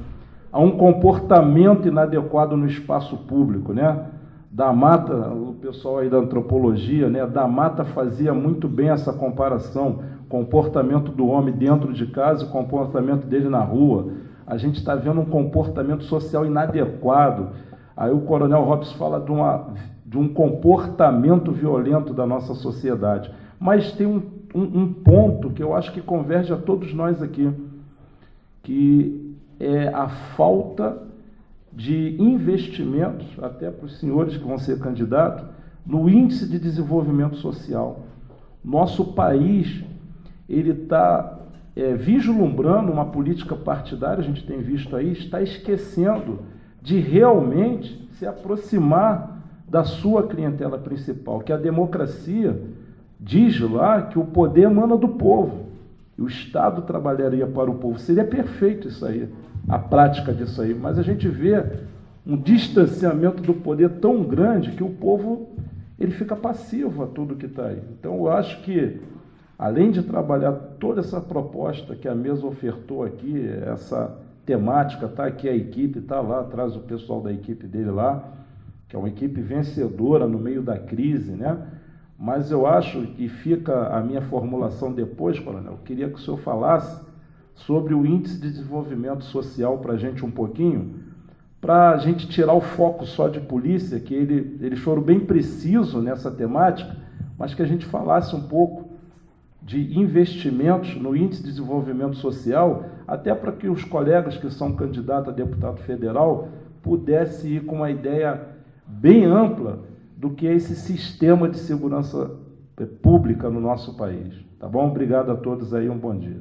há um comportamento inadequado no espaço público, né? Da Mata, o pessoal aí da antropologia, né, da Mata fazia muito bem essa comparação, comportamento do homem dentro de casa e o comportamento dele na rua. A gente está vendo um comportamento social inadequado. Aí o Coronel Robson fala de um comportamento violento da nossa sociedade. Mas tem um ponto que eu acho que converge a todos nós aqui, que é a falta de investimentos, até para os senhores que vão ser candidatos, no índice de desenvolvimento social. Nosso país, ele está vislumbrando uma política partidária, a gente tem visto aí, está esquecendo de realmente se aproximar da sua clientela principal, que a democracia diz lá que o poder emana do povo, e o Estado trabalharia para o povo. Seria perfeito isso aí, a prática disso aí, mas a gente vê um distanciamento do poder tão grande que o povo ele fica passivo a tudo que está aí. Então, eu acho que, além de trabalhar toda essa proposta que a mesa ofertou aqui, essa temática, está aqui a equipe, está lá atrás o pessoal da equipe dele lá, que é uma equipe vencedora no meio da crise, né? Mas eu acho que fica a minha formulação depois, Coronel, eu queria que o senhor falasse sobre o índice de desenvolvimento social para a gente um pouquinho, para a gente tirar o foco só de polícia, que eles foram bem precisos nessa temática, mas que a gente falasse um pouco de investimentos no índice de desenvolvimento social, até para que os colegas que são candidatos a deputado federal pudessem ir com uma ideia bem ampla do que é esse sistema de segurança pública no nosso país. Tá bom? Obrigado a todos aí, um bom dia.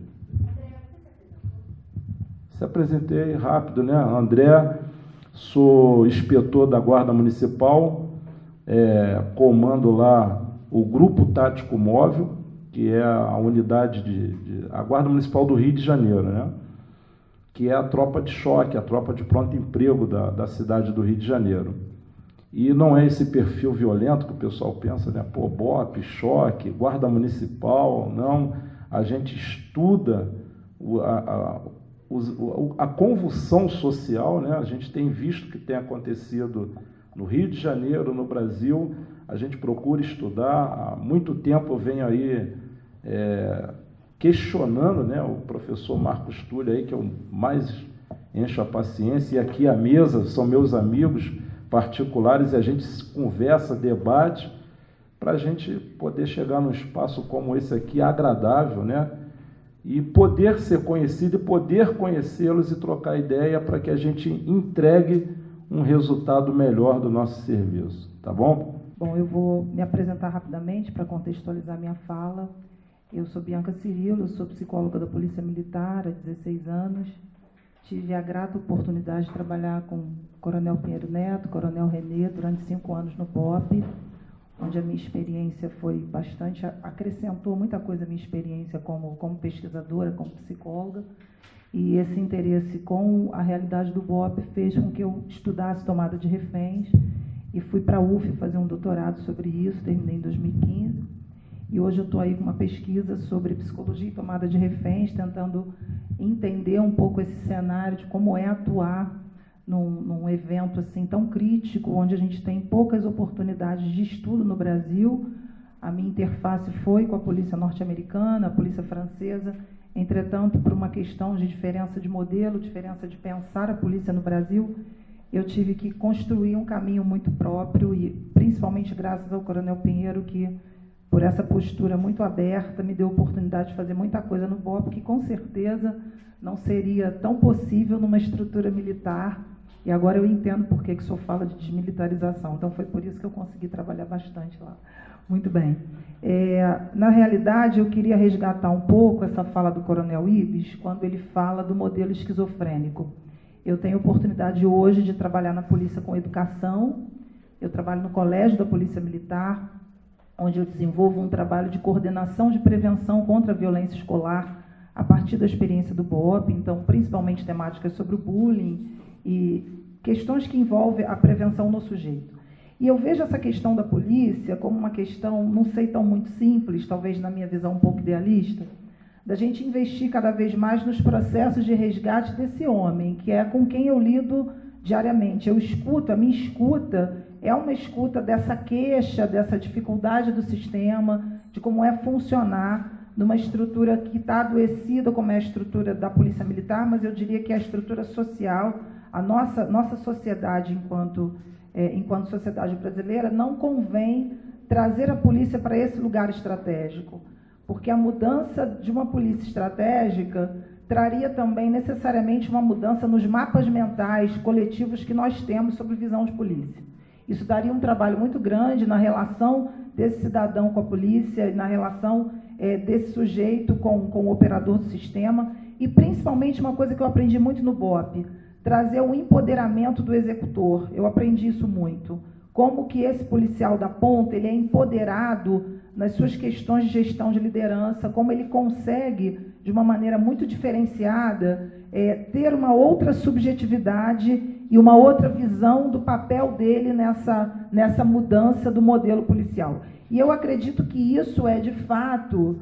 Se apresentei rápido, né? André, sou inspetor da Guarda Municipal, comando lá o Grupo Tático Móvel, que é a unidade a Guarda Municipal do Rio de Janeiro, né? Que é a tropa de choque, a tropa de pronto emprego da cidade do Rio de Janeiro. E não é esse perfil violento que o pessoal pensa, né? Pô, BOP, choque, Guarda Municipal, não. A gente estuda a convulsão social, né? A gente tem visto que tem acontecido no Rio de Janeiro, no Brasil, a gente procura estudar. Há muito tempo eu venho aí questionando, né, o professor Marcos Túlio, aí, que eu mais encho a paciência, e aqui à mesa são meus amigos particulares, e a gente conversa, debate, para a gente poder chegar num espaço como esse aqui, agradável, né? E poder ser conhecido e poder conhecê-los e trocar ideia para que a gente entregue um resultado melhor do nosso serviço. Tá bom? Bom, eu vou me apresentar rapidamente para contextualizar minha fala. Eu sou Bianca Cirilo, sou psicóloga da Polícia Militar há 16 anos. Tive a grata oportunidade de trabalhar com o Coronel Pinheiro Neto, Coronel Renê, durante 5 anos no BOPE, onde a minha experiência foi bastante, acrescentou muita coisa à minha experiência como pesquisadora, como psicóloga, e esse interesse com a realidade do BOPE fez com que eu estudasse tomada de reféns, e fui para a UF fazer um doutorado sobre isso, terminei em 2015, e hoje eu estou aí com uma pesquisa sobre psicologia e tomada de reféns, tentando entender um pouco esse cenário de como é atuar num evento assim tão crítico, onde a gente tem poucas oportunidades de estudo no Brasil. A minha interface foi com a polícia norte-americana, a polícia francesa. Entretanto, por uma questão de diferença de modelo, diferença de pensar a polícia no Brasil, eu tive que construir um caminho muito próprio, e principalmente graças ao Coronel Pinheiro, que, por essa postura muito aberta, me deu a oportunidade de fazer muita coisa no BOPE, que com certeza não seria tão possível numa estrutura militar. E agora eu entendo por que o senhor fala de desmilitarização. Então, foi por isso que eu consegui trabalhar bastante lá. Muito bem. Na realidade, eu queria resgatar um pouco essa fala do Coronel Ibis, quando ele fala do modelo esquizofrênico. Eu tenho oportunidade hoje de trabalhar na polícia com educação. Eu trabalho no Colégio da Polícia Militar, onde eu desenvolvo um trabalho de coordenação de prevenção contra a violência escolar a partir da experiência do BOPE, então, principalmente temáticas sobre o bullying e questões que envolvem a prevenção no sujeito. E eu vejo essa questão da polícia como uma questão, não sei, tão muito simples, talvez na minha visão um pouco idealista, da gente investir cada vez mais nos processos de resgate desse homem, que é com quem eu lido diariamente. Eu escuto, a minha escuta é uma escuta dessa queixa, dessa dificuldade do sistema, de como é funcionar numa estrutura que está adoecida, como é a estrutura da Polícia Militar, mas eu diria que é a estrutura social. A nossa sociedade, enquanto sociedade brasileira, não convém trazer a polícia para esse lugar estratégico, porque a mudança de uma polícia estratégica traria também necessariamente uma mudança nos mapas mentais coletivos que nós temos sobre visão de polícia. Isso daria um trabalho muito grande na relação desse cidadão com a polícia, na relação desse sujeito com o operador do sistema, e principalmente uma coisa que eu aprendi muito no BOPE, trazer o empoderamento do executor. Eu aprendi isso muito. Como que esse policial da ponta, ele é empoderado nas suas questões de gestão de liderança, como ele consegue, de uma maneira muito diferenciada, ter uma outra subjetividade e uma outra visão do papel dele nessa mudança do modelo policial. E eu acredito que isso é, de fato,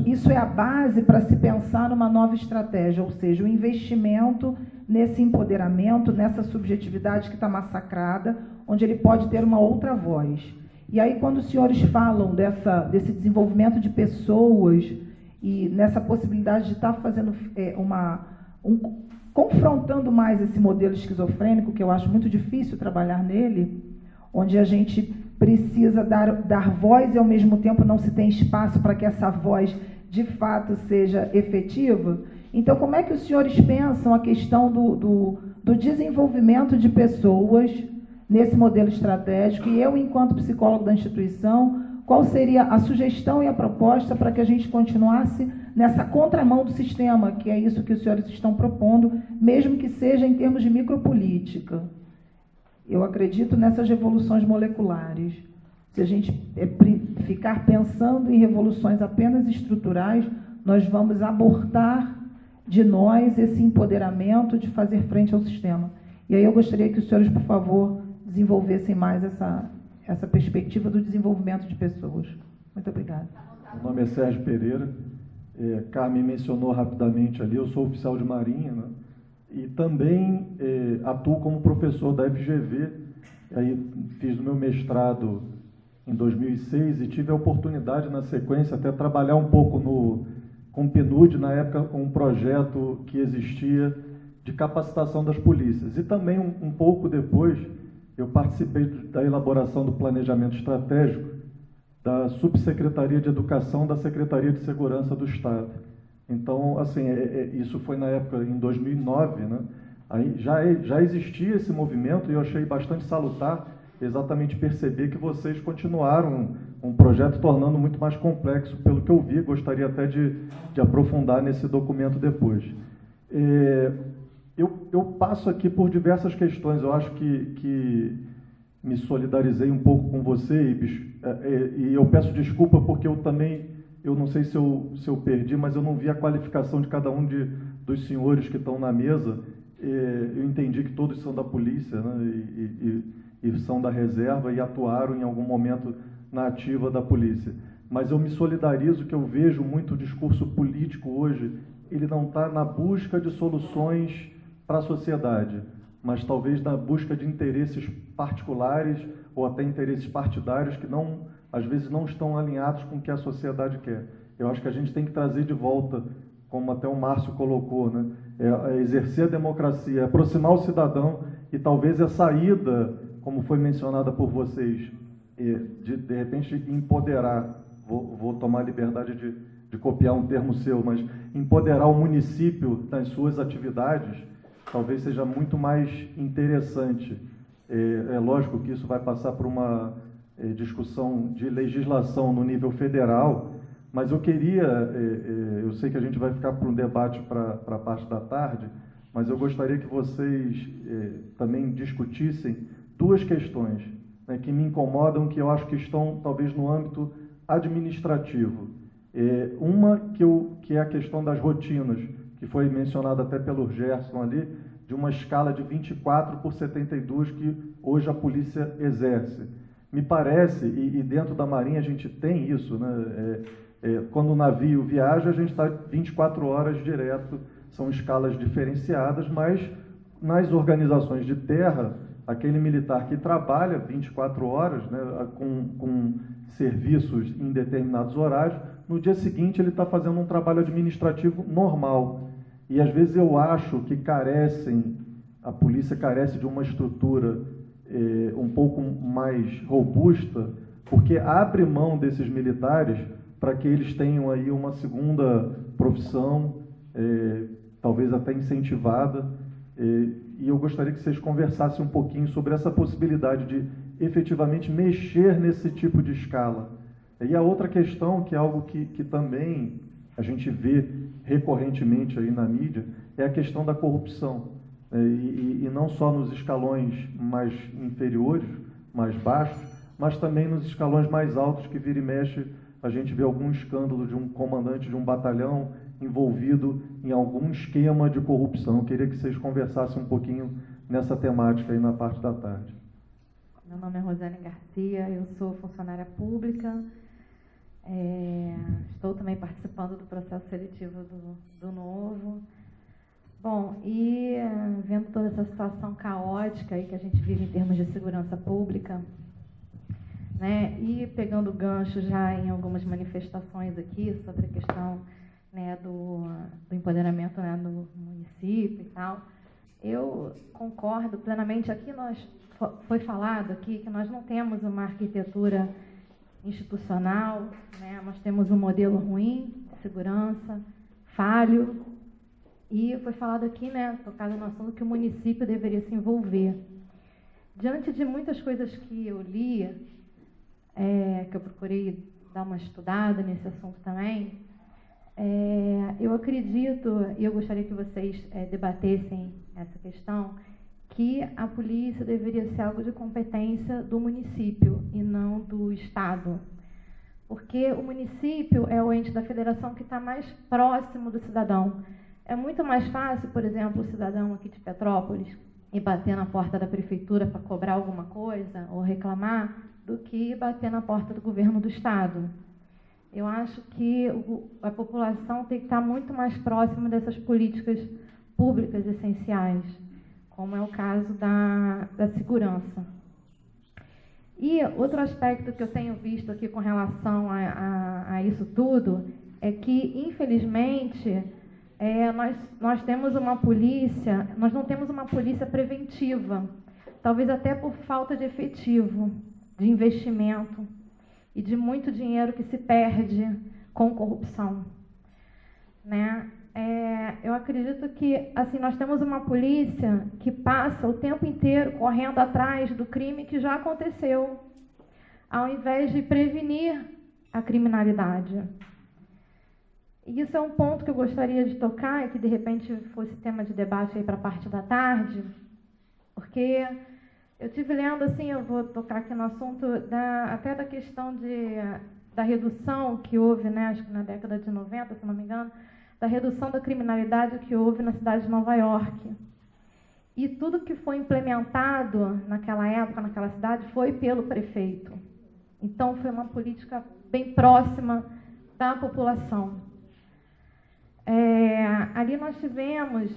isso é a base para se pensar numa nova estratégia, ou seja, o investimento nesse empoderamento, nessa subjetividade que está massacrada, onde ele pode ter uma outra voz. E aí, quando os senhores falam desse desenvolvimento de pessoas e nessa possibilidade de estar fazendo confrontando mais esse modelo esquizofrênico, que eu acho muito difícil trabalhar nele, onde a gente precisa dar voz e, ao mesmo tempo, não se tem espaço para que essa voz, de fato, seja efetiva. Então, como é que os senhores pensam a questão do desenvolvimento de pessoas nesse modelo estratégico? E eu, enquanto psicólogo da instituição, qual seria a sugestão e a proposta para que a gente continuasse nessa contramão do sistema, que é isso que os senhores estão propondo, mesmo que seja em termos de micropolítica? Eu acredito nessas revoluções moleculares. Se a gente ficar pensando em revoluções apenas estruturais, nós vamos abortar de nós esse empoderamento de fazer frente ao sistema. E aí eu gostaria que os senhores, por favor, desenvolvessem mais essa perspectiva do desenvolvimento de pessoas. Muito obrigada. Meu nome é Sérgio Pereira. Carmen mencionou rapidamente ali, eu sou oficial de Marinha, né? E também atuo como professor da FGV. Aí fiz o meu mestrado em 2006 e tive a oportunidade, na sequência, até trabalhar um pouco com o PNUD, na época, com um projeto que existia de capacitação das polícias. E também, um pouco depois, eu participei da elaboração do planejamento estratégico da Subsecretaria de Educação da Secretaria de Segurança do Estado. Então, assim, isso foi na época, em 2009, né? Aí já existia esse movimento e eu achei bastante salutar exatamente perceber que vocês continuaram um projeto tornando muito mais complexo, pelo que eu vi. Gostaria até de aprofundar nesse documento depois. Eu passo aqui por diversas questões. Eu acho que me solidarizei um pouco com você, Ibis, e eu peço desculpa porque eu não sei se eu perdi, mas eu não vi a qualificação de cada um dos senhores que estão na mesa. Eu entendi que todos são da polícia, né, e são da reserva e atuaram em algum momento na ativa da polícia. Mas eu me solidarizo que eu vejo muito o discurso político hoje, ele não está na busca de soluções para a sociedade, mas talvez na busca de interesses particulares ou até interesses partidários que às vezes não estão alinhados com o que a sociedade quer. Eu acho que a gente tem que trazer de volta, como até o Márcio colocou, né? Exercer a democracia, aproximar o cidadão e talvez a saída, como foi mencionada por vocês, de repente empoderar, vou tomar a liberdade de copiar um termo seu, mas empoderar o município nas suas atividades, talvez seja muito mais interessante. É lógico que isso vai passar por uma discussão de legislação no nível federal, mas eu queria, eu sei que a gente vai ficar para um debate para a parte da tarde, mas eu gostaria que vocês também discutissem duas questões, né, que me incomodam, que eu acho que estão talvez no âmbito administrativo. Uma que é a questão das rotinas, que foi mencionada até pelo Gerson ali, de uma escala de 24/72 que hoje a polícia exerce. Me parece, e dentro da Marinha a gente tem isso, né? Quando o navio viaja, a gente está 24 horas direto, são escalas diferenciadas, mas nas organizações de terra, aquele militar que trabalha 24 horas, né, com serviços em determinados horários, no dia seguinte ele está fazendo um trabalho administrativo normal. E às vezes eu acho que a polícia carece de uma estrutura um pouco mais robusta, porque abre mão desses militares para que eles tenham aí uma segunda profissão, talvez até incentivada, e eu gostaria que vocês conversassem um pouquinho sobre essa possibilidade de efetivamente mexer nesse tipo de escala. E a outra questão, que é algo que também a gente vê recorrentemente aí na mídia, é a questão da corrupção, e não só nos escalões mais inferiores, mais baixos, mas também nos escalões mais altos, que vira e mexe a gente vê algum escândalo de um comandante de um batalhão envolvido em algum esquema de corrupção. Eu queria que vocês conversassem um pouquinho nessa temática aí na parte da tarde. Meu nome é Rosane Garcia, eu sou funcionária pública, estou também participando do processo seletivo do Novo. Bom, e vendo toda essa situação caótica aí que a gente vive em termos de segurança pública, né, e pegando gancho já em algumas manifestações aqui sobre a questão, né, do empoderamento, né, no município e tal, eu concordo plenamente. Aqui foi falado aqui que nós não temos uma arquitetura institucional, né, nós temos um modelo ruim de segurança, falho, e foi falado aqui, né, tocado no assunto, que o município deveria se envolver. Diante de muitas coisas que eu li, que eu procurei dar uma estudada nesse assunto também, eu acredito, e eu gostaria que vocês debatessem essa questão, que a polícia deveria ser algo de competência do município e não do Estado. Porque o município é o ente da federação que está mais próximo do cidadão. É muito mais fácil, por exemplo, o cidadão aqui de Petrópolis ir bater na porta da prefeitura para cobrar alguma coisa ou reclamar, do que bater na porta do governo do Estado. Eu acho que a população tem que estar muito mais próxima dessas políticas públicas essenciais, como é o caso da segurança. E outro aspecto que eu tenho visto aqui com relação a isso tudo é que, infelizmente, nós temos uma polícia, nós não temos uma polícia preventiva, talvez até por falta de efetivo, de investimento e de muito dinheiro que se perde com corrupção, né? eu acredito que assim, nós temos uma polícia que passa o tempo inteiro correndo atrás do crime que já aconteceu, ao invés de prevenir a criminalidade. E isso é um ponto que eu gostaria de tocar e que, de repente, fosse tema de debate para a parte da tarde, porque eu estive lendo, assim, eu vou tocar aqui no assunto até da questão da redução que houve, né, acho que na década de 90, se não me engano, da redução da criminalidade que houve na cidade de Nova York. E tudo que foi implementado naquela época, naquela cidade, foi pelo prefeito. Então, foi uma política bem próxima da população. Ali nós tivemos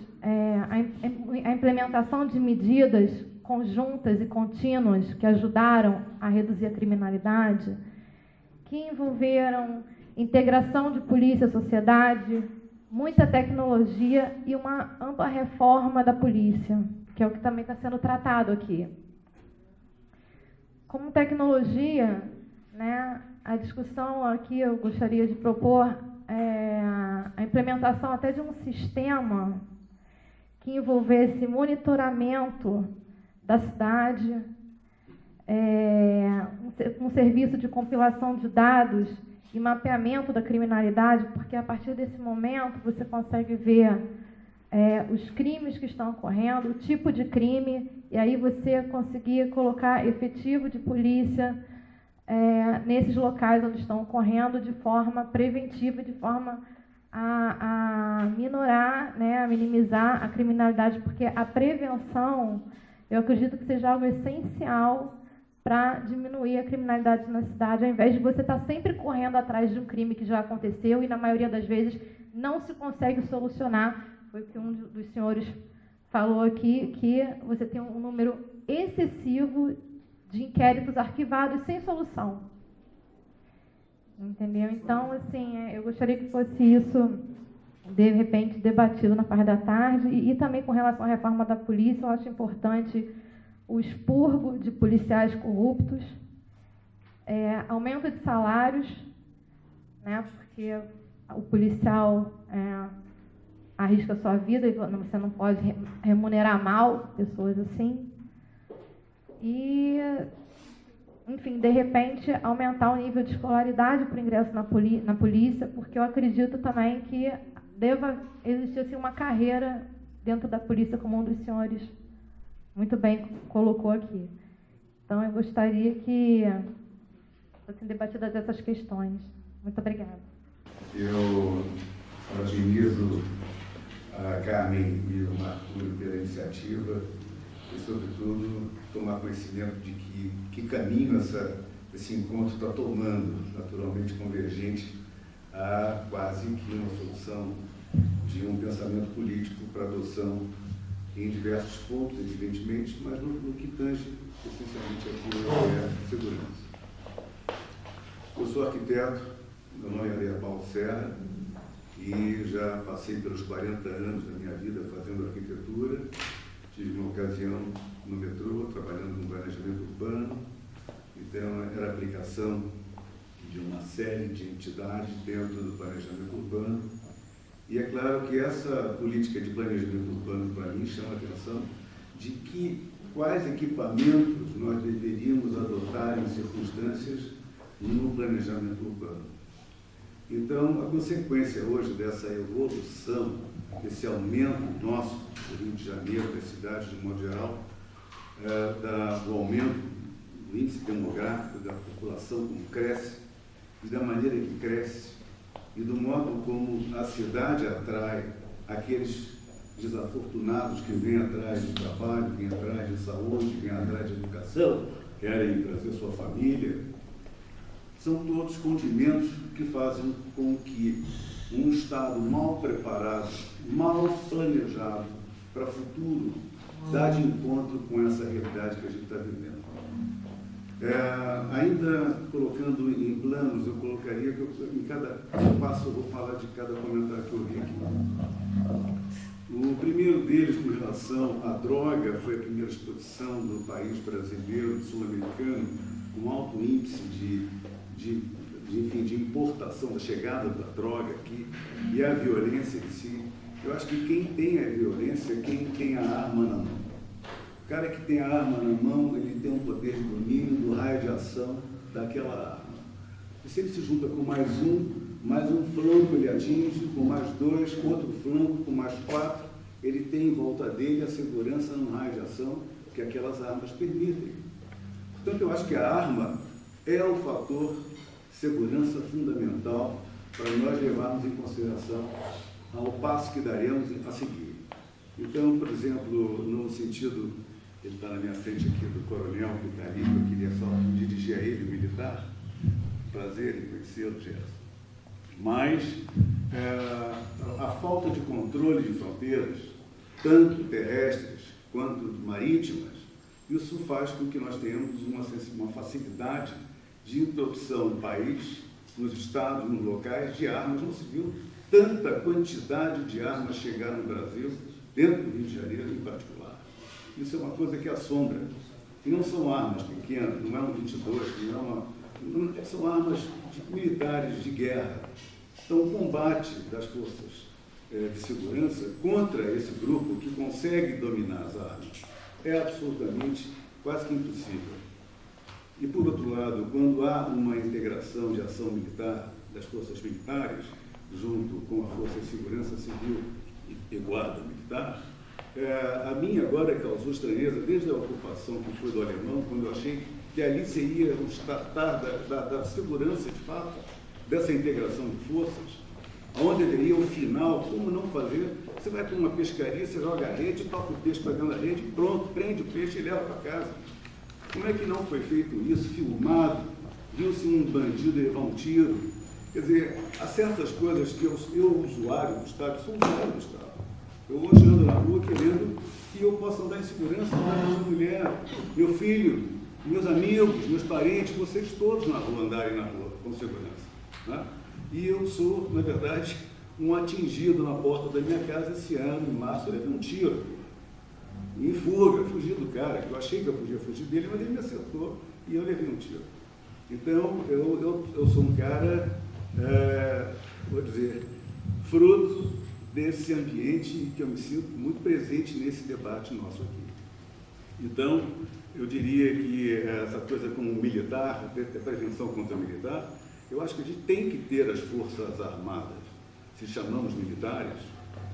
a implementação de medidas conjuntas e contínuas que ajudaram a reduzir a criminalidade, que envolveram integração de polícia e sociedade, muita tecnologia e uma ampla reforma da polícia, que é o que também está sendo tratado aqui. Como tecnologia, né, a discussão aqui eu gostaria de propor a implementação até de um sistema que envolvesse monitoramento da cidade, um serviço de compilação de dados e mapeamento da criminalidade, porque a partir desse momento você consegue ver os crimes que estão ocorrendo, o tipo de crime, e aí você conseguir colocar efetivo de polícia nesses locais onde estão ocorrendo de forma preventiva, de forma a minorar, né, a minimizar a criminalidade, porque a prevenção, eu acredito que seja algo essencial para diminuir a criminalidade na cidade, ao invés de você estar sempre correndo atrás de um crime que já aconteceu e, na maioria das vezes, não se consegue solucionar. Foi o que um dos senhores falou aqui, que você tem um número excessivo de inquéritos arquivados sem solução. Entendeu? Então, assim, eu gostaria que fosse isso, de repente, debatido na parte da tarde. E também com relação à reforma da polícia, eu acho importante o expurgo de policiais corruptos, aumento de salários, né, porque o policial arrisca a sua vida e você não pode remunerar mal pessoas assim. E, enfim, de repente, aumentar o nível de escolaridade para o ingresso na polícia, porque eu acredito também que deva existir assim, uma carreira dentro da polícia, como um dos senhores muito bem colocou aqui. Então, eu gostaria que fossem debatidas essas questões. Muito obrigada. Eu parabenizo a Carmen e o Marcúrio pela iniciativa e, sobretudo, tomar conhecimento de que caminho esse encontro está tomando, naturalmente convergente a quase que uma solução de um pensamento político para adoção em diversos pontos, evidentemente, mas no que tange essencialmente a segurança. Eu sou arquiteto, meu nome é Aleia Paulo Serra e já passei pelos 40 anos da minha vida fazendo arquitetura. Tive uma ocasião no metrô, trabalhando no planejamento urbano, então era a aplicação de uma série de entidades dentro do planejamento urbano. E é claro que essa política de planejamento urbano, para mim, chama a atenção de quais equipamentos nós deveríamos adotar em circunstâncias no planejamento urbano. Então, a consequência hoje dessa evolução, desse aumento nosso do Rio de Janeiro, das cidades de modo geral, do aumento do índice demográfico da população como cresce e da maneira que cresce e do modo como a cidade atrai aqueles desafortunados que vêm atrás de trabalho, vêm atrás de saúde, vêm atrás de educação, querem trazer sua família. São todos condimentos que fazem com que um Estado mal preparado, mal planejado para o futuro, dá de encontro com essa realidade que a gente está vivendo. Ainda colocando em planos, eu colocaria que em cada passo eu vou falar de cada comentário que eu vi aqui. O primeiro deles, com relação à droga, foi a primeira exposição do país brasileiro, sul-americano, com alto índice de de importação, da chegada da droga aqui, e a violência em si. Eu acho que quem tem a violência é quem tem a arma na mão. O cara que tem a arma na mão, ele tem um poder de domínio do raio de ação daquela arma. E se ele se junta com mais um flanco ele atinge, com mais 2, com outro flanco, com mais 4, ele tem em volta dele a segurança no raio de ação que aquelas armas permitem. Portanto, eu acho que a arma é o fator segurança fundamental para nós levarmos em consideração ao passo que daremos a seguir. Então, por exemplo, no sentido, ele está na minha frente aqui, do coronel que está ali, que eu queria só dirigir a ele, o militar, prazer em conhecê-lo, Gerson. Mas a falta de controle de fronteiras, tanto terrestres quanto marítimas, isso faz com que nós tenhamos uma facilidade de introdução no país, nos estados, nos locais, de armas. Não se viu tanta quantidade de armas chegar no Brasil, dentro do Rio de Janeiro em particular. Isso é uma coisa que assombra. E não são armas pequenas, não é um 22, são armas militares de guerra. Então, o combate das forças de segurança contra esse grupo que consegue dominar as armas é absolutamente quase que impossível. E, por outro lado, quando há uma integração de ação militar das forças militares, junto com a Força de Segurança Civil e Guarda Militar, a mim agora causou estranheza, desde a ocupação que foi do alemão, quando eu achei que ali seria o tratar da segurança, de fato, dessa integração de forças, onde teria o final, como não fazer. Você vai para uma pescaria, você joga a rede, toca o peixe para dentro da rede, pronto, prende o peixe e leva para casa. Como é que não foi feito isso, filmado, viu-se um bandido levar um tiro? Quer dizer, há certas coisas que eu usuário do Estado, sou usuário do Estado. Eu hoje ando na rua querendo que eu possa andar em segurança, andar com minha mulher, meu filho, meus amigos, meus parentes, vocês todos na rua, andarem na rua com segurança. Né? E eu sou, na verdade, um atingido na porta da minha casa esse ano, em março, eu levei um tiro. Em fuga, fugi do cara, que eu achei que eu podia fugir dele, mas ele me acertou e eu levei um tiro. Então, eu sou um cara, vou dizer, fruto desse ambiente que eu me sinto muito presente nesse debate nosso aqui. Então, eu diria que essa coisa com o militar, a prevenção contra o militar, eu acho que a gente tem que ter as forças armadas. Se chamamos militares,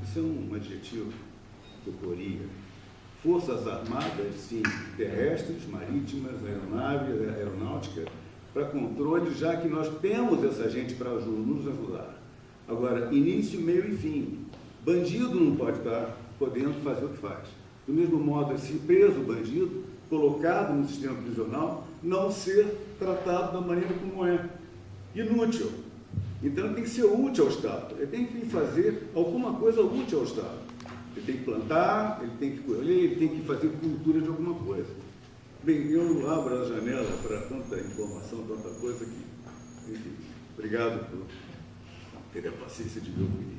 isso é um adjetivo que eu poria. Forças armadas, sim, terrestres, marítimas, aeronaves, aeronáutica, para controle, já que nós temos essa gente para nos ajudar. Agora, início, meio e fim. Bandido não pode estar podendo fazer o que faz. Do mesmo modo, se preso o bandido, colocado no sistema prisional, não ser tratado da maneira como é. Inútil. Então, ele tem que ser útil ao Estado. Ele tem que fazer alguma coisa útil ao Estado. Ele tem que plantar, ele tem que colher, ele tem que fazer cultura de alguma coisa. Bem, eu não abro a janela para tanta informação, tanta coisa que... Enfim, obrigado por ter a paciência de me ouvir.